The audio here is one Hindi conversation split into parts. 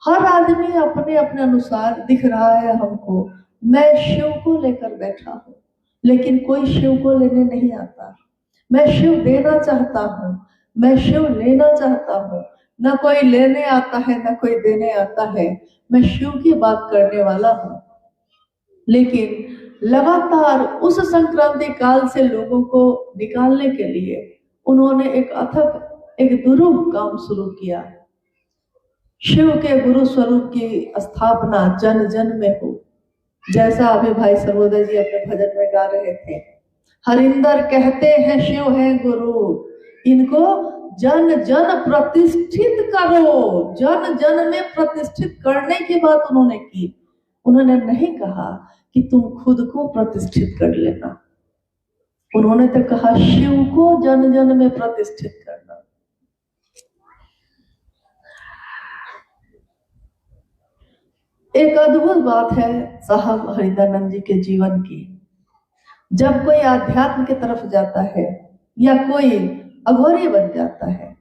हर आदमी अपने अपने अनुसार दिख रहा है हमको। मैं शिव को लेकर बैठा हूं, लेकिन कोई शिव को लेने नहीं आता। मैं शिव देना चाहता हूं, मैं शिव लेना चाहता हूं। ना कोई लेने आता है, ना कोई देने आता है। मैं शिव की बात करने वाला हूं। लेकिन लगातार उस संक्रांति काल से लोगों को निकालने के लिए उन्होंने एक अथक, एक दुरूह काम शुरू किया। शिव के गुरु स्वरूप की स्थापना जन जन में हो। जैसा अभी भाई सर्वोदय जी अपने भजन में गा रहे थे, हरिंदर कहते हैं शिव है गुरु, इनको जन जन प्रतिष्ठित करो। जन जन में प्रतिष्ठित करने की बात उन्होंने की। उन्होंने नहीं कहा कि तुम खुद को प्रतिष्ठित कर लेना, उन्होंने तो कहा शिव को जन जन में प्रतिष्ठित करना। एक अद्भुत बात है साहब हरिदानंद जी के जीवन की। जब कोई आध्यात्म की तरफ जाता है, या कोई अघोरी बन जाता है,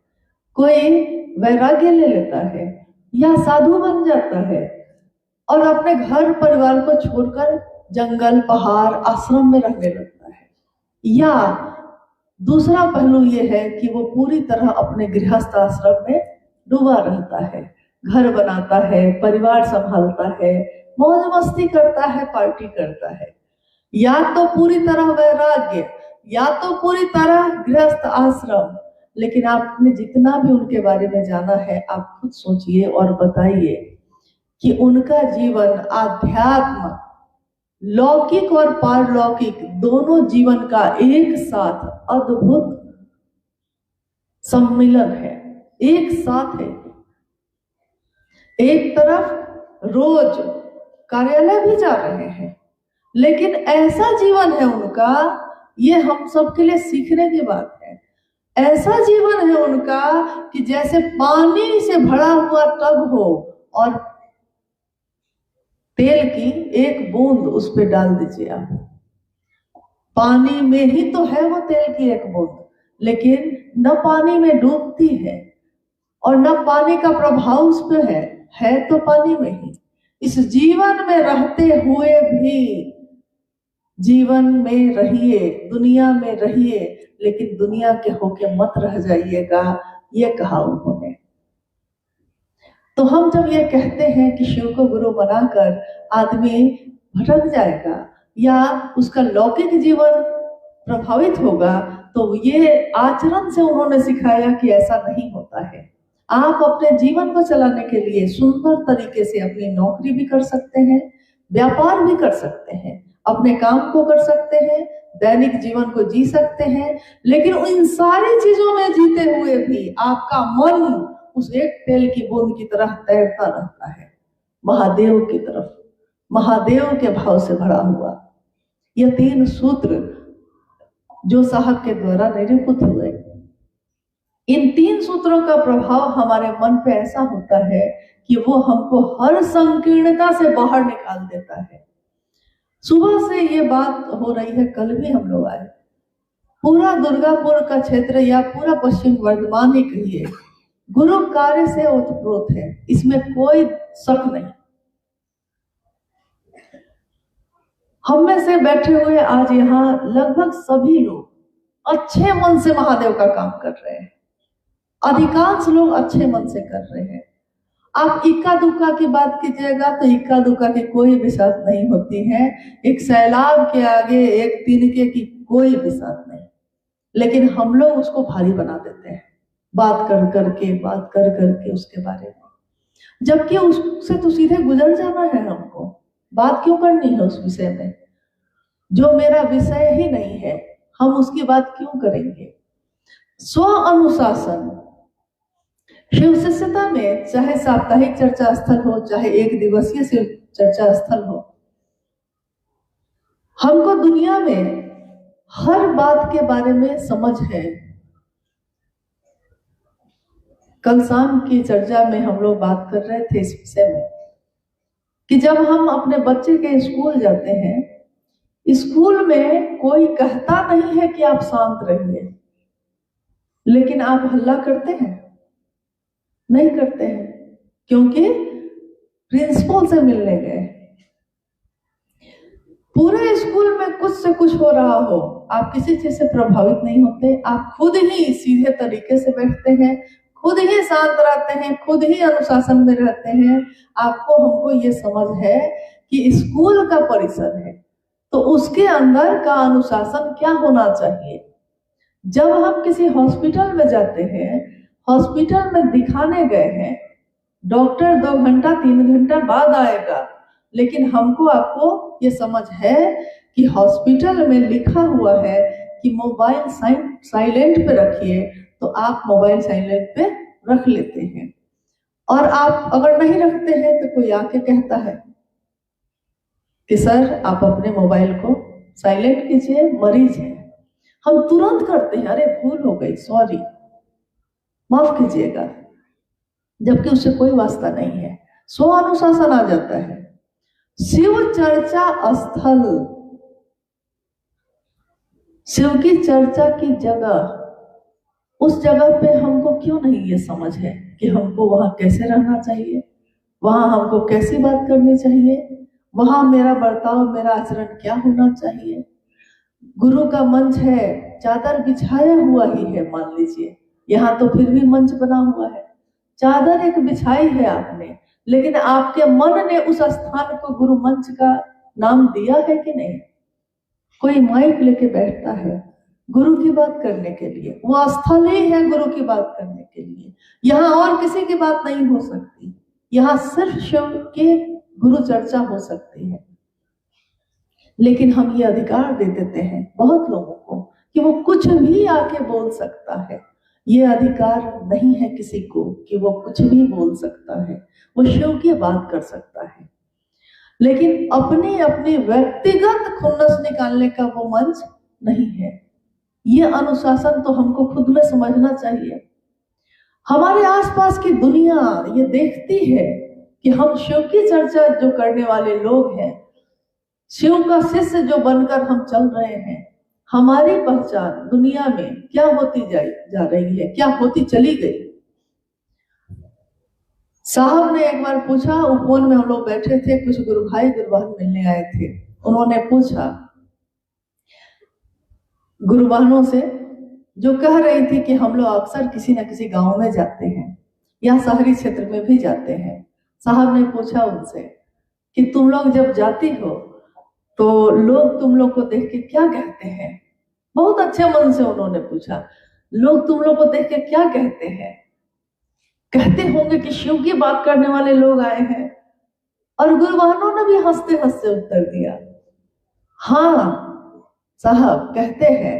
कोई वैराग्य ले लेता है, या साधु बन जाता है और अपने घर परिवार को छोड़कर जंगल पहाड़ आश्रम में रहने लगता है, या दूसरा पहलू ये है कि वो पूरी तरह अपने गृहस्थ आश्रम में डूबा रहता है, घर बनाता है, परिवार संभालता है, मौज मस्ती करता है, पार्टी करता है, या तो पूरी तरह वैराग्य, या तो पूरी तरह गृहस्थ आश्रम। लेकिन आपने जितना भी उनके बारे में जाना है, आप खुद सोचिए और बताइए कि उनका जीवन आध्यात्म, लौकिक और पारलौकिक दोनों जीवन का एक साथ अद्भुत सम्मिलन है, एक साथ है। एक तरफ रोज कार्यालय भी जा रहे हैं, लेकिन ऐसा जीवन है उनका, ये हम सबके लिए सीखने की बात है। ऐसा जीवन है उनका कि जैसे पानी से भरा हुआ टब हो और तेल की एक बूंद उस पे डाल दीजिए आप, पानी में ही तो है वो तेल की एक बूंद, लेकिन न पानी में डूबती है और न पानी का प्रभाव उस पे है तो पानी में ही। इस जीवन में रहते हुए भी जीवन में रहिए, दुनिया में रहिए, लेकिन दुनिया के होके मत रह जाइएगा, ये कहा उन्होंने। तो हम जब ये कहते हैं कि शिव को गुरु बनाकर आदमी भटक जाएगा या उसका लौकिक जीवन प्रभावित होगा, तो ये आचरण से उन्होंने सिखाया कि ऐसा नहीं होता है। आप अपने जीवन को चलाने के लिए सुंदर तरीके से अपनी नौकरी भी कर सकते हैं, व्यापार भी कर सकते हैं, अपने काम को कर सकते हैं, दैनिक जीवन को जी सकते हैं, लेकिन इन सारी चीजों में जीते हुए भी आपका मन उस एक तेल की बूंद की तरह तैरता रहता है, महादेव की तरफ, महादेव के भाव से भरा हुआ। ये 3 सूत्र जो साहब के द्वारा निरूपित हुए, इन 3 सूत्रों का प्रभाव हमारे मन पे ऐसा होता है कि वो हमको हर संकीर्णता से बाहर निकाल देता है। सुबह से ये बात हो रही है, कल भी हम लोग आए, पूरा दुर्गापुर का क्षेत्र या पूरा पश्चिम वर्धमान ही कहिए, गुरु कार्य से ओतप्रोत है, इसमें कोई शक नहीं। हम में से बैठे हुए आज यहाँ लगभग सभी लोग अच्छे मन से महादेव का काम कर रहे हैं, अधिकांश लोग अच्छे मन से कर रहे हैं। आप इक्का दुक्का की बात कीजिएगा तो इक्का दुक्का की कोई विसात नहीं होती है, एक सैलाब के आगे एक तिनके की कोई विसात नहीं, लेकिन हम लोग उसको भारी बना देते हैं, बात कर करके उसके बारे में, जबकि उससे तो सीधे गुजर जाना है। हमको बात क्यों करनी है उस विषय में, जो मेरा विषय ही नहीं है, हम उसकी बात क्यों करेंगे। स्व अनुशासन, शिव शिष्यता में चाहे साप्ताहिक चर्चा स्थल हो, चाहे एक दिवसीय शिव चर्चा स्थल हो, हमको दुनिया में हर बात के बारे में समझ है। कल शाम की चर्चा में हम लोग बात कर रहे थे इस विषय में कि जब हम अपने बच्चे के स्कूल जाते हैं, स्कूल में कोई कहता नहीं है कि आप शांत रहिए, लेकिन आप हल्ला करते हैं, नहीं करते हैं, क्योंकि प्रिंसिपल से मिलने गए, पूरे स्कूल में कुछ से कुछ हो रहा हो, आप किसी चीज से प्रभावित नहीं होते, आप खुद ही सीधे तरीके से बैठते हैं, खुद ही शांत रहते हैं, खुद ही अनुशासन में रहते हैं। आपको हमको ये समझ है कि स्कूल का परिसर है तो उसके अंदर का अनुशासन क्या होना चाहिए। जब हम किसी हॉस्पिटल में जाते हैं, हॉस्पिटल में दिखाने गए हैं, डॉक्टर 2 घंटा 3 घंटा बाद आएगा, लेकिन हमको आपको ये समझ है कि हॉस्पिटल में लिखा हुआ है कि मोबाइल साइलेंट पे रखिए, तो आप मोबाइल साइलेंट पे रख लेते हैं। और आप अगर नहीं रखते हैं तो कोई आके कहता है कि सर आप अपने मोबाइल को साइलेंट कीजिए, मरीज है। हम तुरंत करते हैं, अरे भूल हो गई, सॉरी, माफ कीजिएगा, जबकि उससे कोई वास्ता नहीं है। स्व अनुशासन आ जाता है। शिव चर्चा स्थल, शिव की चर्चा की जगह, उस जगह पे हमको क्यों नहीं ये समझ है कि हमको वहां कैसे रहना चाहिए, वहां हमको कैसी बात करनी चाहिए, वहां मेरा बर्ताव, मेरा आचरण क्या होना चाहिए। गुरु का मंच है, चादर बिछाया हुआ ही है, मान लीजिए, यहाँ तो फिर भी मंच बना हुआ है, चादर एक बिछाई है आपने, लेकिन आपके मन ने उस स्थान को गुरु मंच का नाम दिया है कि नहीं। कोई माइक लेके बैठता है गुरु की बात करने के लिए, वो स्थल ही है गुरु की बात करने के लिए। यहाँ और किसी की बात नहीं हो सकती, यहाँ सिर्फ शिव के गुरु चर्चा हो सकती है। लेकिन हम ये अधिकार दे देते हैं बहुत लोगों को कि वो कुछ भी आके बोल सकता है। ये अधिकार नहीं है किसी को कि वो कुछ भी बोल सकता है, वो शिव की बात कर सकता है, लेकिन अपनी अपनी व्यक्तिगत खुन्नस निकालने का वो मंच नहीं है। ये अनुशासन तो हमको खुद में समझना चाहिए। हमारे आसपास की दुनिया ये देखती है कि हम शिव की चर्चा जो करने वाले लोग हैं, शिव का शिष्य जो बनकर हम चल रहे हैं, हमारी पहचान दुनिया में क्या होती जा रही है, क्या होती चली गई। साहब ने एक बार पूछा, उपवन में हम लोग बैठे थे, कुछ गुरु भाई गुरु बहन मिलने आए थे, उन्होंने पूछा गुरु बहनों से, जो कह रही थी कि हम लोग अक्सर किसी न किसी गांव में जाते हैं या शहरी क्षेत्र में भी जाते हैं। साहब ने पूछा उनसे कि तुम लोग जब जाती हो तो लोग तुम लोग को देख के क्या कहते हैं। बहुत अच्छे मन से उन्होंने पूछा, लोग तुम लोग को देख के क्या कहते हैं। कहते होंगे कि शिव की बात करने वाले लोग आए हैं। और गुरु बहनों ने भी हंसते हंसते उत्तर दिया, हाँ साहब कहते हैं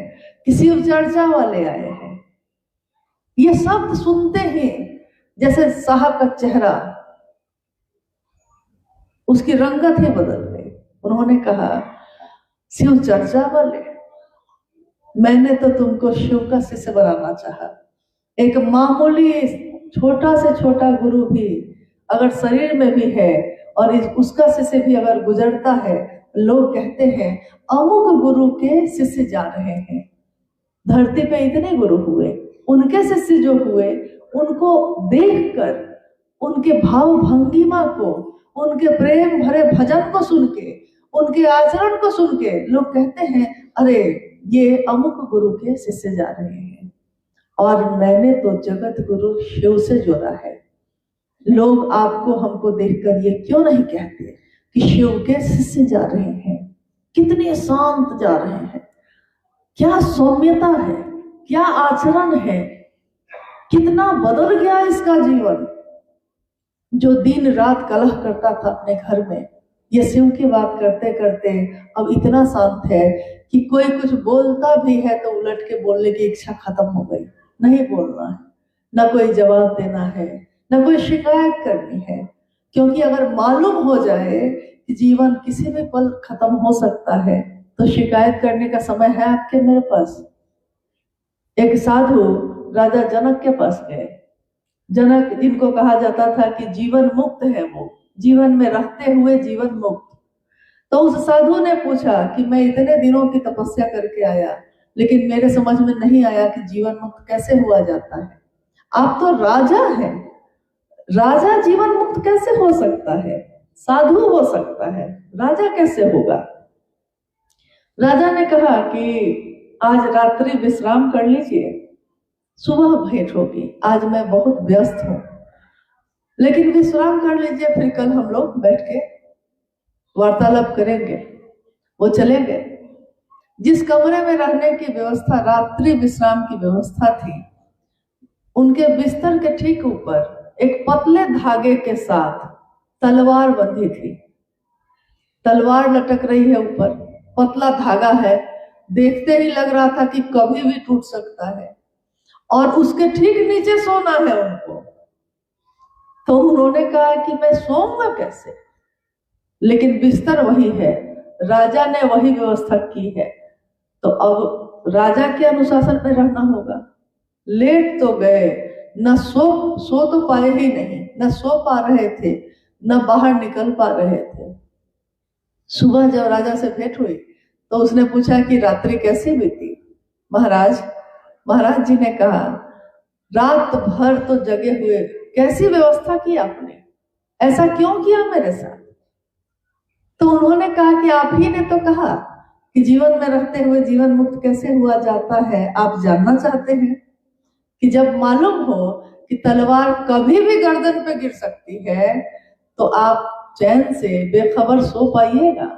कि शिव चर्चा वाले आए हैं। ये शब्द सुनते ही जैसे साहब का चेहरा, उसकी रंगत ही बदल गई। उन्होंने कहा, शिव चर्चा वाले, मैंने तो तुमको शिव का शिष्य बनाना चाहा। एक मामूली छोटा से छोटा गुरु भी अगर शरीर में भी है और उसका शिष्य भी अगर गुजरता है, लोग कहते हैं अमुक गुरु के शिष्य जा रहे हैं। धरती पे इतने गुरु हुए, उनके शिष्य जो हुए, उनको देखकर, उनके भाव भंगिमा को, उनके प्रेम भरे भजन को सुन के, उनके आचरण को सुन के लोग कहते हैं, अरे ये अमुक गुरु के शिष्य जा रहे हैं। और मैंने तो जगत गुरु शिव से जोड़ा है। लोग आपको हमको देखकर ये क्यों नहीं कहते कि शिव के शिष्य जा रहे हैं, कितने शांत जा रहे हैं, क्या सौम्यता है, क्या आचरण है, कितना बदल गया इसका जीवन। जो दिन रात कलह करता था अपने घर में, ये शिव की बात करते करते अब इतना शांत है कि कोई कुछ बोलता भी है तो उलट के बोलने की इच्छा खत्म हो गई। नहीं बोलना है, ना कोई जवाब देना है, ना कोई शिकायत करनी है, क्योंकि अगर मालूम हो जाए कि जीवन किसी भी पल खत्म हो सकता है तो शिकायत करने का समय है आपके मेरे पास। एक साधु राजा जनक के पास गए। जनक, जिनको कहा जाता था कि जीवन मुक्त है, वो जीवन में रहते हुए जीवन मुक्त, तो उस साधु ने पूछा कि मैं इतने दिनों की तपस्या करके आया, लेकिन मेरे समझ में नहीं आया कि जीवन मुक्त कैसे हुआ जाता है। आप तो राजा हैं, राजा जीवन मुक्त कैसे हो सकता है? साधु हो सकता है, राजा कैसे होगा? राजा ने कहा कि आज रात्रि विश्राम कर लीजिए, सुबह भेंट होगी, आज मैं बहुत व्यस्त हूं, लेकिन विश्राम कर लीजिए, फिर कल हम लोग बैठ के वार्तालाप करेंगे। वो चले गए। जिस कमरे में रहने की व्यवस्था, रात्रि विश्राम की व्यवस्था थी, उनके बिस्तर के ठीक ऊपर एक पतले धागे के साथ तलवार बंधी थी। तलवार लटक रही है ऊपर, पतला धागा है, देखते ही लग रहा था कि कभी भी टूट सकता है, और उसके ठीक नीचे सोना है उनको। तो उन्होंने कहा कि मैं सोऊंगा कैसे? लेकिन बिस्तर वही है, राजा ने वही व्यवस्था की है, तो अब राजा के अनुशासन में रहना होगा। लेट तो गए, न सो तो पाए ही नहीं, न सो पा रहे थे, न बाहर निकल पा रहे थे। सुबह जब राजा से भेंट हुई तो उसने पूछा कि रात्रि कैसी बीती? महाराज जी ने कहा, रात भर तो जगे हुए, कैसी व्यवस्था की आपने, ऐसा क्यों किया मेरे साथ? तो उन्होंने कहा कि आप ही ने तो कहा कि जीवन में रहते हुए जीवन मुक्त कैसे हुआ जाता है, आप जानना चाहते हैं कि जब मालूम हो कि तलवार कभी भी गर्दन पे गिर सकती है, तो आप चैन से बेखबर सो पाइएगा।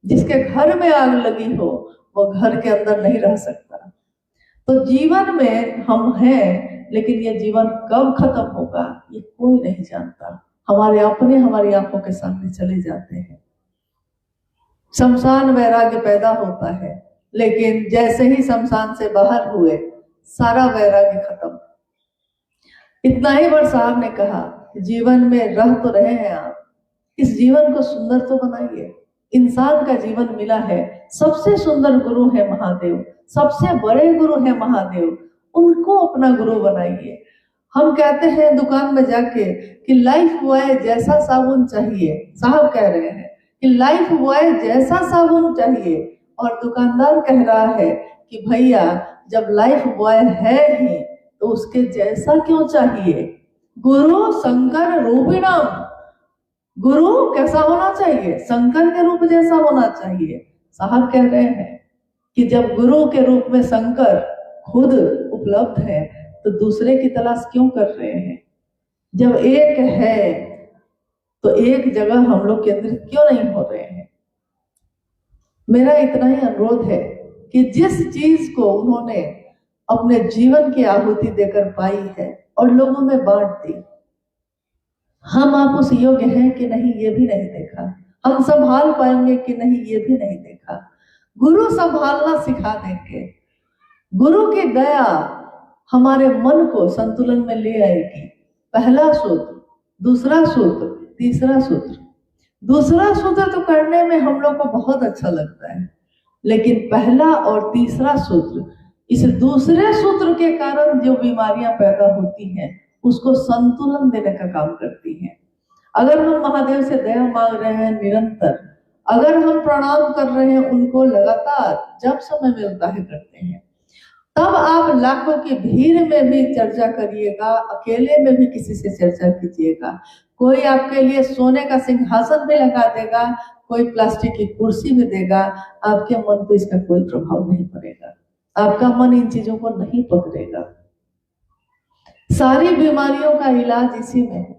जिसके घर में आग लगी हो वो घर के अंदर नहीं रह सकता। तो जीवन में हम हैं, लेकिन ये जीवन कब खत्म होगा ये कोई नहीं जानता। हमारे अपने हमारी आंखों के सामने चले जाते हैं। शमशान वैराग्य पैदा होता है, लेकिन जैसे ही शमशान से बाहर हुए सारा वैराग्य खत्म। इतना ही बार साहब ने कहा कि जीवन में रह तो रहे हैं आप, इस जीवन को सुंदर तो बनाइए। इंसान का जीवन मिला है, सबसे सुंदर गुरु है महादेव, सबसे बड़े गुरु है महादेव, उनको अपना गुरु बनाइए। हम कहते हैं दुकान में जाके कि लाइफ बॉय जैसा साबुन चाहिए, साहब कह रहे हैं कि लाइफ बॉय जैसा साबुन चाहिए, और दुकानदार कह रहा है कि भैया जब लाइफ बॉय है ही तो उसके जैसा क्यों चाहिए? गुरु शंकर रूपिणाम, गुरु कैसा होना चाहिए? शंकर के रूप जैसा होना चाहिए। साहब कह रहे हैं कि जब गुरु के रूप में शंकर खुद उपलब्ध है तो दूसरे की तलाश क्यों कर रहे हैं? जब एक है तो एक जगह हम लोग केंद्रित क्यों नहीं हो रहे हैं? मेरा इतना ही अनुरोध है कि जिस चीज को उन्होंने अपने जीवन की आहुति देकर पाई है और लोगों में बांट दी, हम आप उस योग्य हैं कि नहीं ये भी नहीं देखा, हम संभाल पाएंगे कि नहीं ये भी नहीं देखा। गुरु संभालना सिखा देंगे। गुरु की दया हमारे मन को संतुलन में ले आएगी। पहला सूत्र, दूसरा सूत्र, तीसरा सूत्र। दूसरा सूत्र तो करने में हम लोग को बहुत अच्छा लगता है, लेकिन पहला और तीसरा सूत्र, इस दूसरे सूत्र के कारण जो बीमारियां पैदा होती हैं उसको संतुलन देने का काम करती हैं। अगर हम महादेव से दया मांग रहे हैं निरंतर, अगर हम प्रणाम कर रहे हैं उनको लगातार, जब समय मिलता है करते हैं, तब आप लाखों की भीड़ में भी चर्चा करिएगा, अकेले में भी किसी से चर्चा कीजिएगा। कोई आपके लिए सोने का सिंहासन भी लगा देगा, कोई प्लास्टिक की कुर्सी भी देगा, आपके मन को इसका कोई प्रभाव नहीं पड़ेगा। आपका मन इन चीजों को नहीं पकड़ेगा। सारी बीमारियों का इलाज इसी में है,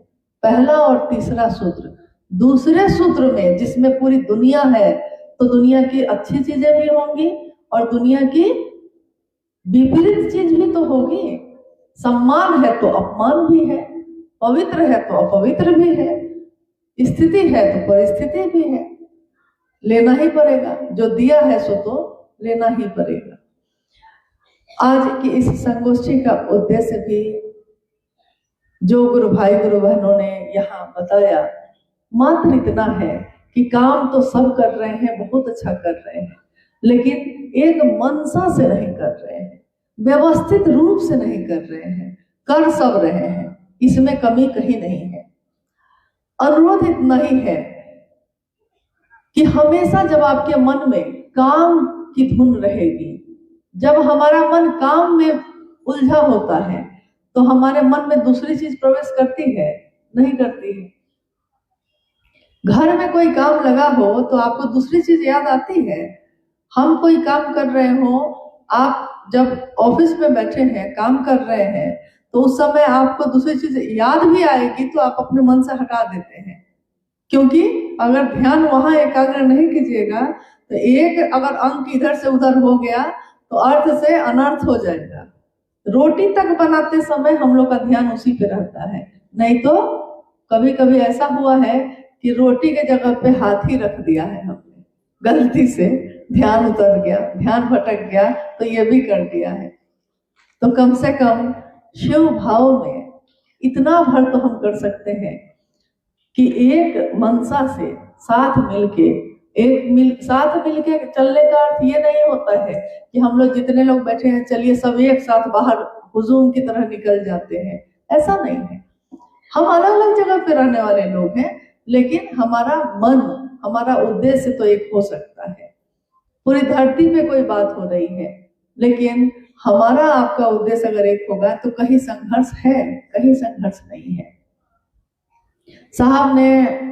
पहला और तीसरा सूत्र। दूसरे सूत्र में जिसमें पूरी दुनिया है, तो दुनिया की अच्छी चीजें भी होंगी और दुनिया की विपरीत चीज भी तो होगी। सम्मान है तो अपमान भी है, पवित्र है तो अपवित्र भी है, स्थिति है तो परिस्थिति भी है। लेना ही पड़ेगा, जो दिया है सो तो लेना ही पड़ेगा। आज की इस संगोष्ठी का उद्देश्य भी जो गुरु भाई गुरु बहनों ने यहाँ बताया, मात्र इतना है कि काम तो सब कर रहे हैं, बहुत अच्छा कर रहे हैं, लेकिन एक मनसा से नहीं कर रहे हैं, व्यवस्थित रूप से नहीं कर रहे हैं। कर सब रहे हैं, इसमें कमी कहीं नहीं है। अनुरोध इतना ही है कि हमेशा जब आपके मन में काम की धुन रहेगी, जब हमारा मन काम में उलझा होता है, तो हमारे मन में दूसरी चीज प्रवेश करती है, नहीं करती है। घर में कोई काम लगा हो तो आपको दूसरी चीज याद आती है। हम कोई काम कर रहे हो, आप जब ऑफिस में बैठे हैं काम कर रहे हैं तो उस समय आपको दूसरी चीज याद भी आएगी तो आप अपने मन से हटा देते हैं, क्योंकि अगर ध्यान वहां एकाग्र नहीं कीजिएगा तो एक अगर अंक इधर से उधर हो गया तो अर्थ से अनर्थ हो जाएगा। रोटी तक बनाते समय हम लोग का ध्यान उसी पे रहता है, नहीं तो कभी कभी ऐसा हुआ है कि रोटी के जगह पे हाथ ही रख दिया है हमने, गलती से ध्यान उतर गया, ध्यान भटक गया, तो ये भी कर दिया है। तो कम से कम शिव भाव में इतना भर तो हम कर सकते हैं कि एक मनसा से साथ मिलके साथ मिलके चलने का अर्थ ये नहीं होता है कि हम लोग जितने लोग बैठे हैं चलिए सब एक साथ बाहर हुजूम की तरह निकल जाते हैं, ऐसा नहीं है। हम अलग अलग जगह पे रहने वाले लोग हैं, लेकिन हमारा मन, हमारा उद्देश्य तो एक हो सकता है। पूरी धरती पे कोई बात हो रही है, लेकिन हमारा आपका उद्देश्य अगर एक होगा तो कहीं संघर्ष है, कहीं संघर्ष नहीं है। साहब ने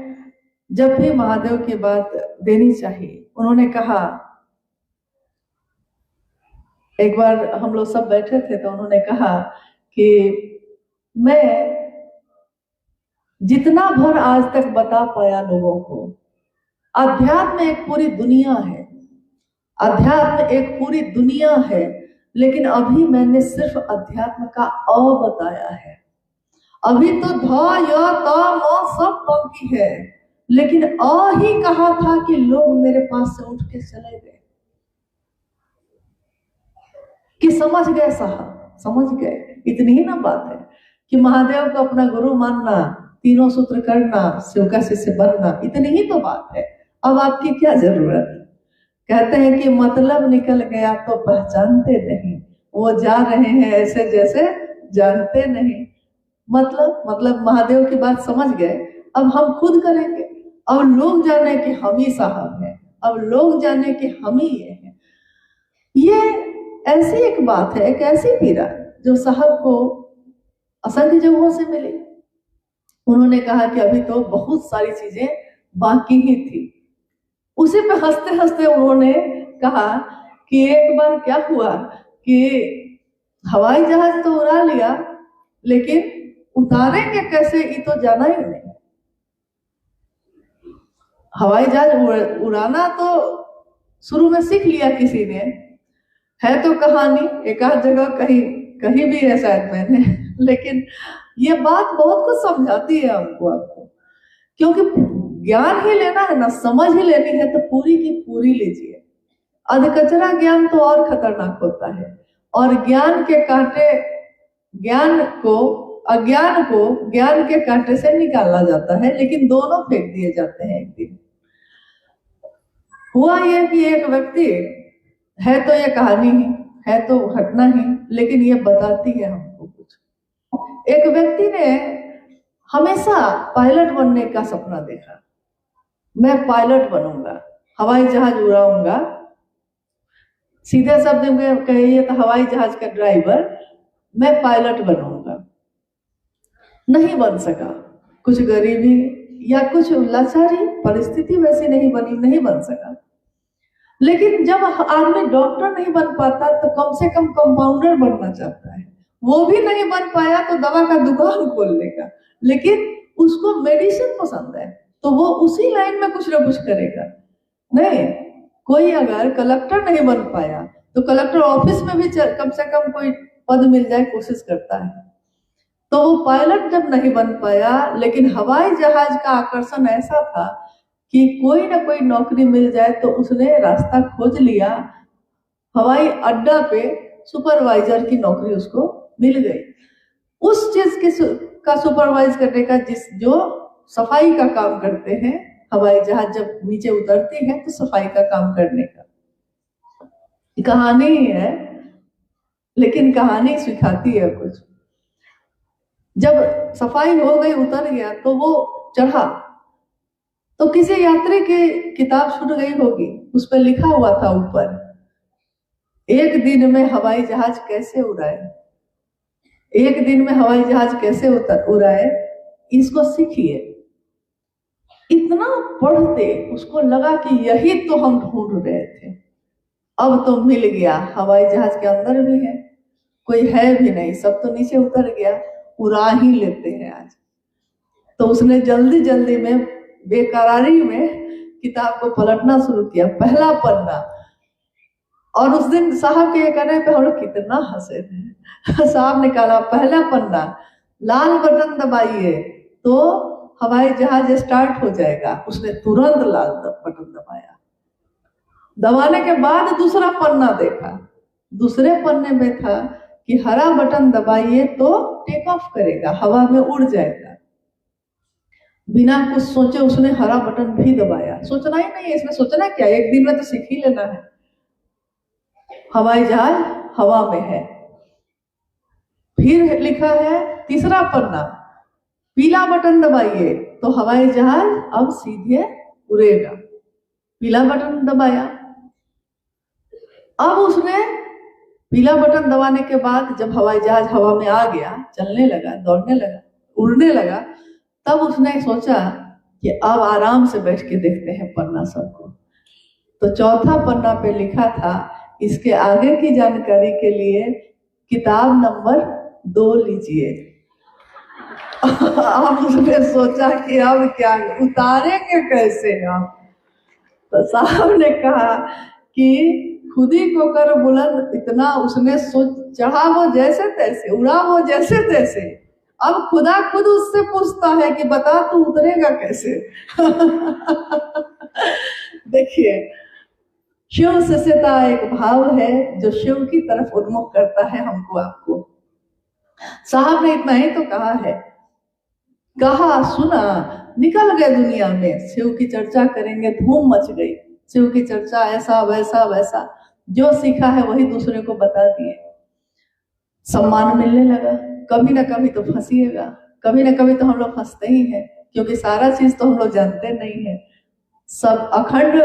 जब भी महादेव की बात देनी चाहिए, उन्होंने कहा, एक बार हम लोग सब बैठे थे तो उन्होंने कहा कि मैं जितना भर आज तक बता पाया लोगों को, अध्यात्म एक पूरी दुनिया है, अध्यात्म एक पूरी दुनिया है, लेकिन अभी मैंने सिर्फ अध्यात्म का अ बताया है। अभी तो ध य त म सब बाकी है, लेकिन अ ही कहा था कि लोग मेरे पास से उठ के चले गए कि समझ गए साहब, समझ गए। इतनी ही ना बात है कि महादेव को अपना गुरु मानना, तीनों सूत्र करना, शिव का शिष्य बनना, इतनी ही तो बात है। अब आपकी क्या जरूरत? कहते हैं कि मतलब निकल गया तो पहचानते नहीं, वो जा रहे हैं ऐसे जैसे जानते नहीं। मतलब महादेव की बात समझ गए, अब हम खुद करेंगे। अब लोग जाने कि हम ही साहब हैं, अब लोग जाने कि हम ही ये हैं। ये ऐसी एक बात है, एक ऐसी पीड़ा जो साहब को असंख्य जगहों से मिली। उन्होंने कहा कि अभी तो बहुत सारी चीजें बाकी ही थी। उसी पे हंसते हंसते उन्होंने कहा कि एक बार क्या हुआ कि हवाई जहाज तो उड़ा लिया, लेकिन उतारेंगे कैसे ये तो जाना ही नहीं। हवाई जहाज उड़ाना तो शुरू में सीख लिया किसी ने, है तो कहानी एक आध जगह कहीं भी है शायद मैंने, लेकिन ये बात बहुत कुछ समझाती है हमको, आपको, क्योंकि ज्ञान ही लेना है ना, समझ ही लेनी है तो पूरी की पूरी लीजिए। अधकचरा ज्ञान तो और खतरनाक होता है, और ज्ञान के कांटे, अज्ञान को ज्ञान के कांटे से निकाला जाता है, लेकिन दोनों फेंक दिए जाते हैं। एक दिन हुआ यह कि एक व्यक्ति, है तो ये कहानी ही है, तो घटना ही, लेकिन ये बताती है हमको कुछ। एक व्यक्ति ने हमेशा पायलट बनने का सपना देखा, मैं पायलट बनूंगा, हवाई जहाज उड़ाऊंगा। सीधे शब्द में कहिए तो हवाई जहाज का ड्राइवर, मैं पायलट बनूंगा। नहीं बन सका, कुछ गरीबी या कुछ लाचारी, परिस्थिति वैसी नहीं बनी, नहीं बन सका। लेकिन जब आदमी डॉक्टर नहीं बन पाता तो कम से कम कंपाउंडर बनना चाहता है। वो भी नहीं बन पाया तो दवा का दुकान खोल लेगा, लेकिन उसको मेडिसिन पसंद है तो वो उसी लाइन में कुछ ना कुछ करेगा। नहीं, कोई अगर कलेक्टर नहीं बन पाया तो कलेक्टर ऑफिस में भी कम से कम कोई पद मिल जाए कोशिश करता है। तो वो पायलट जब नहीं बन पाया, लेकिन हवाई जहाज का आकर्षण ऐसा था कि कोई ना कोई नौकरी मिल जाए, तो उसने रास्ता खोज लिया। हवाई अड्डा पे सुपरवाइजर की नौकरी उसको मिल गई। उस चीज का सुपरवाइज करने का, जो सफाई का काम करते हैं, हवाई जहाज जब नीचे उतरती है तो सफाई का काम करने का कहानी ही है, लेकिन कहानी सिखाती है कुछ। जब सफाई हो गई, उतर गया, तो वो चढ़ा तो किसी यात्री की किताब छूट गई होगी, उस पर लिखा हुआ था ऊपर, एक दिन में हवाई जहाज कैसे उड़ाए, एक दिन में हवाई जहाज कैसे उड़ाए, इसको सीखिए। इतना पढ़ते उसको लगा कि यही तो हम ढूंढ रहे थे, अब तो मिल गया। हवाई जहाज के अंदर भी है, कोई है भी नहीं, सब तो नीचे उतर गया, उड़ा ही लेते हैं आज। तो उसने जल्दी जल्दी में बेकरारी में किताब को पलटना शुरू किया, पहला पन्ना। और उस दिन साहब के कहने पे हम लोग कितना हंसे थे। साहब ने कहा पहला पन्ना, लाल बटन दबाइए तो हवाई जहाज स्टार्ट हो जाएगा। उसने तुरंत लाल बटन दबाया। दबाने के बाद दूसरा पन्ना देखा, दूसरे पन्ने में था कि हरा बटन दबाइए तो टेक ऑफ करेगा, हवा में उड़ जाएगा। बिना कुछ सोचे उसने हरा बटन भी दबाया। सोचना ही नहीं है इसमें, सोचना क्या, एक दिन में तो सीख ही लेना है। हवाई जहाज हवा में है। फिर लिखा है तीसरा पन्ना, पीला बटन दबाइए तो हवाई जहाज अब सीधे उड़ेगा। पीला बटन दबाया। अब उसने पीला बटन दबाने के बाद जब हवाई जहाज हवा में आ गया, चलने लगा, दौड़ने लगा, उड़ने लगा, तब उसने सोचा कि अब आराम से बैठ के देखते हैं पन्ना सबको। तो चौथा पन्ना पे लिखा था, इसके आगे की जानकारी के लिए किताब नंबर 2 लीजिए। अब उसने सोचा कि अब क्या उतारेंगे कैसे हम। तो साहब ने कहा कि खुद ही को कर बुलंद, इतना उसने सोच, चाहा वो जैसे तैसे, उड़ा वो जैसे तैसे। अब खुदा खुद उससे पूछता है कि बता तू उतरेगा कैसे। देखिए, शिव शिष्यता एक भाव है जो शिव की तरफ उन्मुख करता है हमको आपको। साहब ने इतना ही तो कहा है, कहा सुना निकल गए दुनिया में, शिव की चर्चा करेंगे धूम मच गई। शिव की चर्चा ऐसा वैसा वैसा, जो सीखा है वही दूसरे को बता दिए। सम्मान मिलने लगा, कभी ना कभी तो फंसिएगा, कभी ना कभी तो हम लोग फंसते ही हैं, क्योंकि सारा चीज तो हम लोग जानते नहीं है। सब अखंड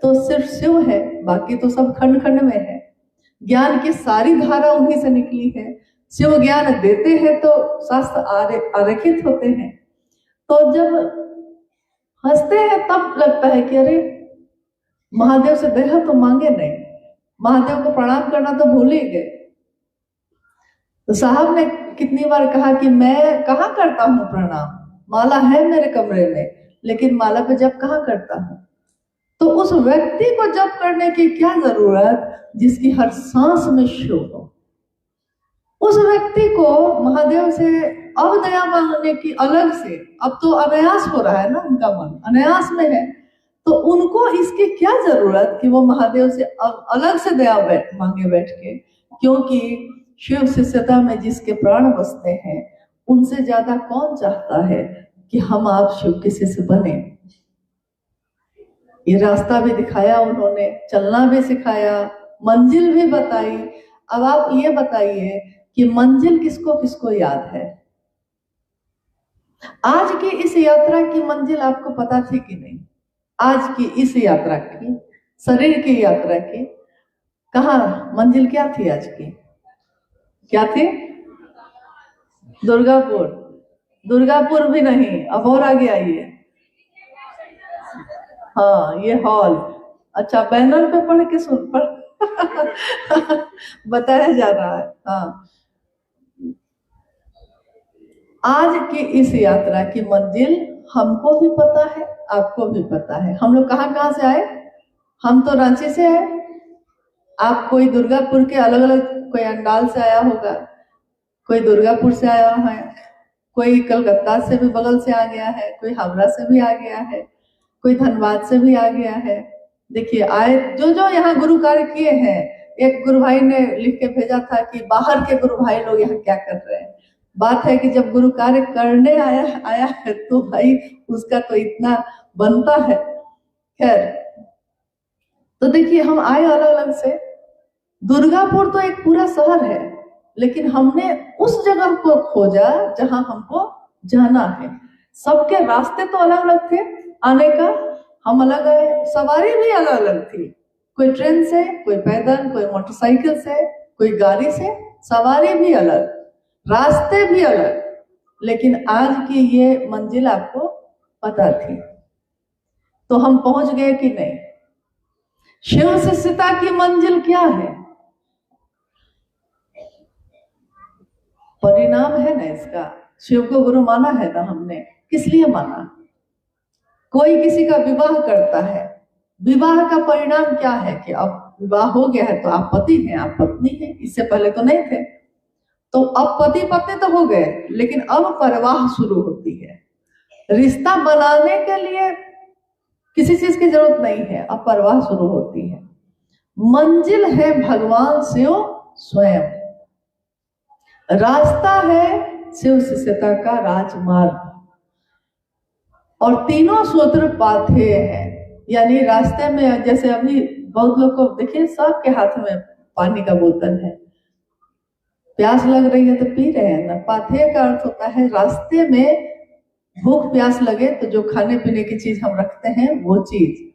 तो सिर्फ शिव है, बाकी तो सब खंड खंड में है। ज्ञान की सारी धारा उन्हीं से निकली है। शिव ज्ञान देते हैं तो शास्त्र आरेखित होते हैं। तो जब हंसते हैं तब लगता है कि अरे महादेव से देह तो मांगे नहीं, महादेव को प्रणाम करना तो भूल ही गए। तो साहब ने कितनी बार कहा कि मैं कहाँ करता हूँ प्रणाम, माला है मेरे कमरे में, लेकिन माला पे जप कहाँ करता हूँ। तो उस व्यक्ति को जप करने की क्या जरूरत जिसकी हर सांस में शिव हो। उस व्यक्ति को महादेव से अब दया मांगने की अलग से, अब तो अनायास हो रहा है ना, उनका मन अनायास में है, तो उनको इसकी क्या जरूरत कि वो महादेव से अलग से दया मांगे बैठ के। क्योंकि शिव शिष्यता में जिसके प्राण बसते हैं, उनसे ज्यादा कौन चाहता है कि हम आप शिव के शिष्य बने। ये रास्ता भी दिखाया उन्होंने, चलना भी सिखाया, मंजिल भी बताई। अब आप ये बताइए कि मंजिल किसको किसको याद है। आज की इस यात्रा की मंजिल आपको पता थी कि नहीं? आज की इस यात्रा की, शरीर की यात्रा की, कहाँ मंजिल क्या थी आज की? क्या थी? दुर्गापुर। दुर्गापुर भी नहीं, अब और आगे आइए। हाँ, ये हॉल। अच्छा, बैनर पे पढ़ के सुन पढ़ बताया जा रहा है। हाँ, आज की इस यात्रा की मंजिल हमको भी पता है, आपको भी पता है। हम लोग कहाँ कहाँ से आए? हम तो रांची से आए, आप कोई दुर्गापुर के अलग अलग, कोई अंडाल से आया होगा, कोई दुर्गापुर से आया है, कोई कलकत्ता से भी बगल से आ गया है, कोई हावड़ा से भी आ गया है, कोई धनबाद से भी आ गया है। देखिए, आए जो जो यहाँ गुरु कार्य किए हैं। एक गुरु भाई ने लिख के भेजा था कि बाहर के गुरु भाई लोग यहाँ क्या कर रहे हैं। बात है कि जब गुरु कार्य करने आया है तो भाई उसका तो इतना बनता है। खैर, तो देखिए, हम आए अलग अलग से। दुर्गापुर तो एक पूरा शहर है, लेकिन हमने उस जगह को खोजा जहां हमको जाना है। सबके रास्ते तो अलग अलग थे आने का, हम अलग आए, सवारी भी अलग अलग थी। कोई ट्रेन से, कोई पैदल, कोई मोटरसाइकिल से, कोई गाड़ी से, सवारी भी अलग, रास्ते भी अलग, लेकिन आज की ये मंजिल आपको पता थी, तो हम पहुंच गए कि नहीं? शिव से सीता की मंजिल क्या है? परिणाम है ना इसका। शिव को गुरु माना है ना हमने, किस लिए माना? कोई किसी का विवाह करता है, विवाह का परिणाम क्या है कि अब विवाह हो गया है तो आप पति हैं, आप पत्नी हैं, इससे पहले तो नहीं थे। तो अब पति पत्नी तो हो गए, लेकिन अब परवाह शुरू होती है। रिश्ता बनाने के लिए किसी चीज की जरूरत नहीं है, अब परवाह शुरू होती है। मंजिल है भगवान शिव स्वयं, रास्ता है शिव से सीता का राजमार्ग, और तीनों सूत्र पाथेय है। यानी रास्ते में, जैसे अभी बहुत लोग को देखिए सबके हाथ में पानी का बोतल है, प्यास लग रही है तो पी रहे हैं ना। पाथेय का अर्थ होता है रास्ते में भूख प्यास लगे तो जो खाने पीने की चीज हम रखते हैं वो चीज।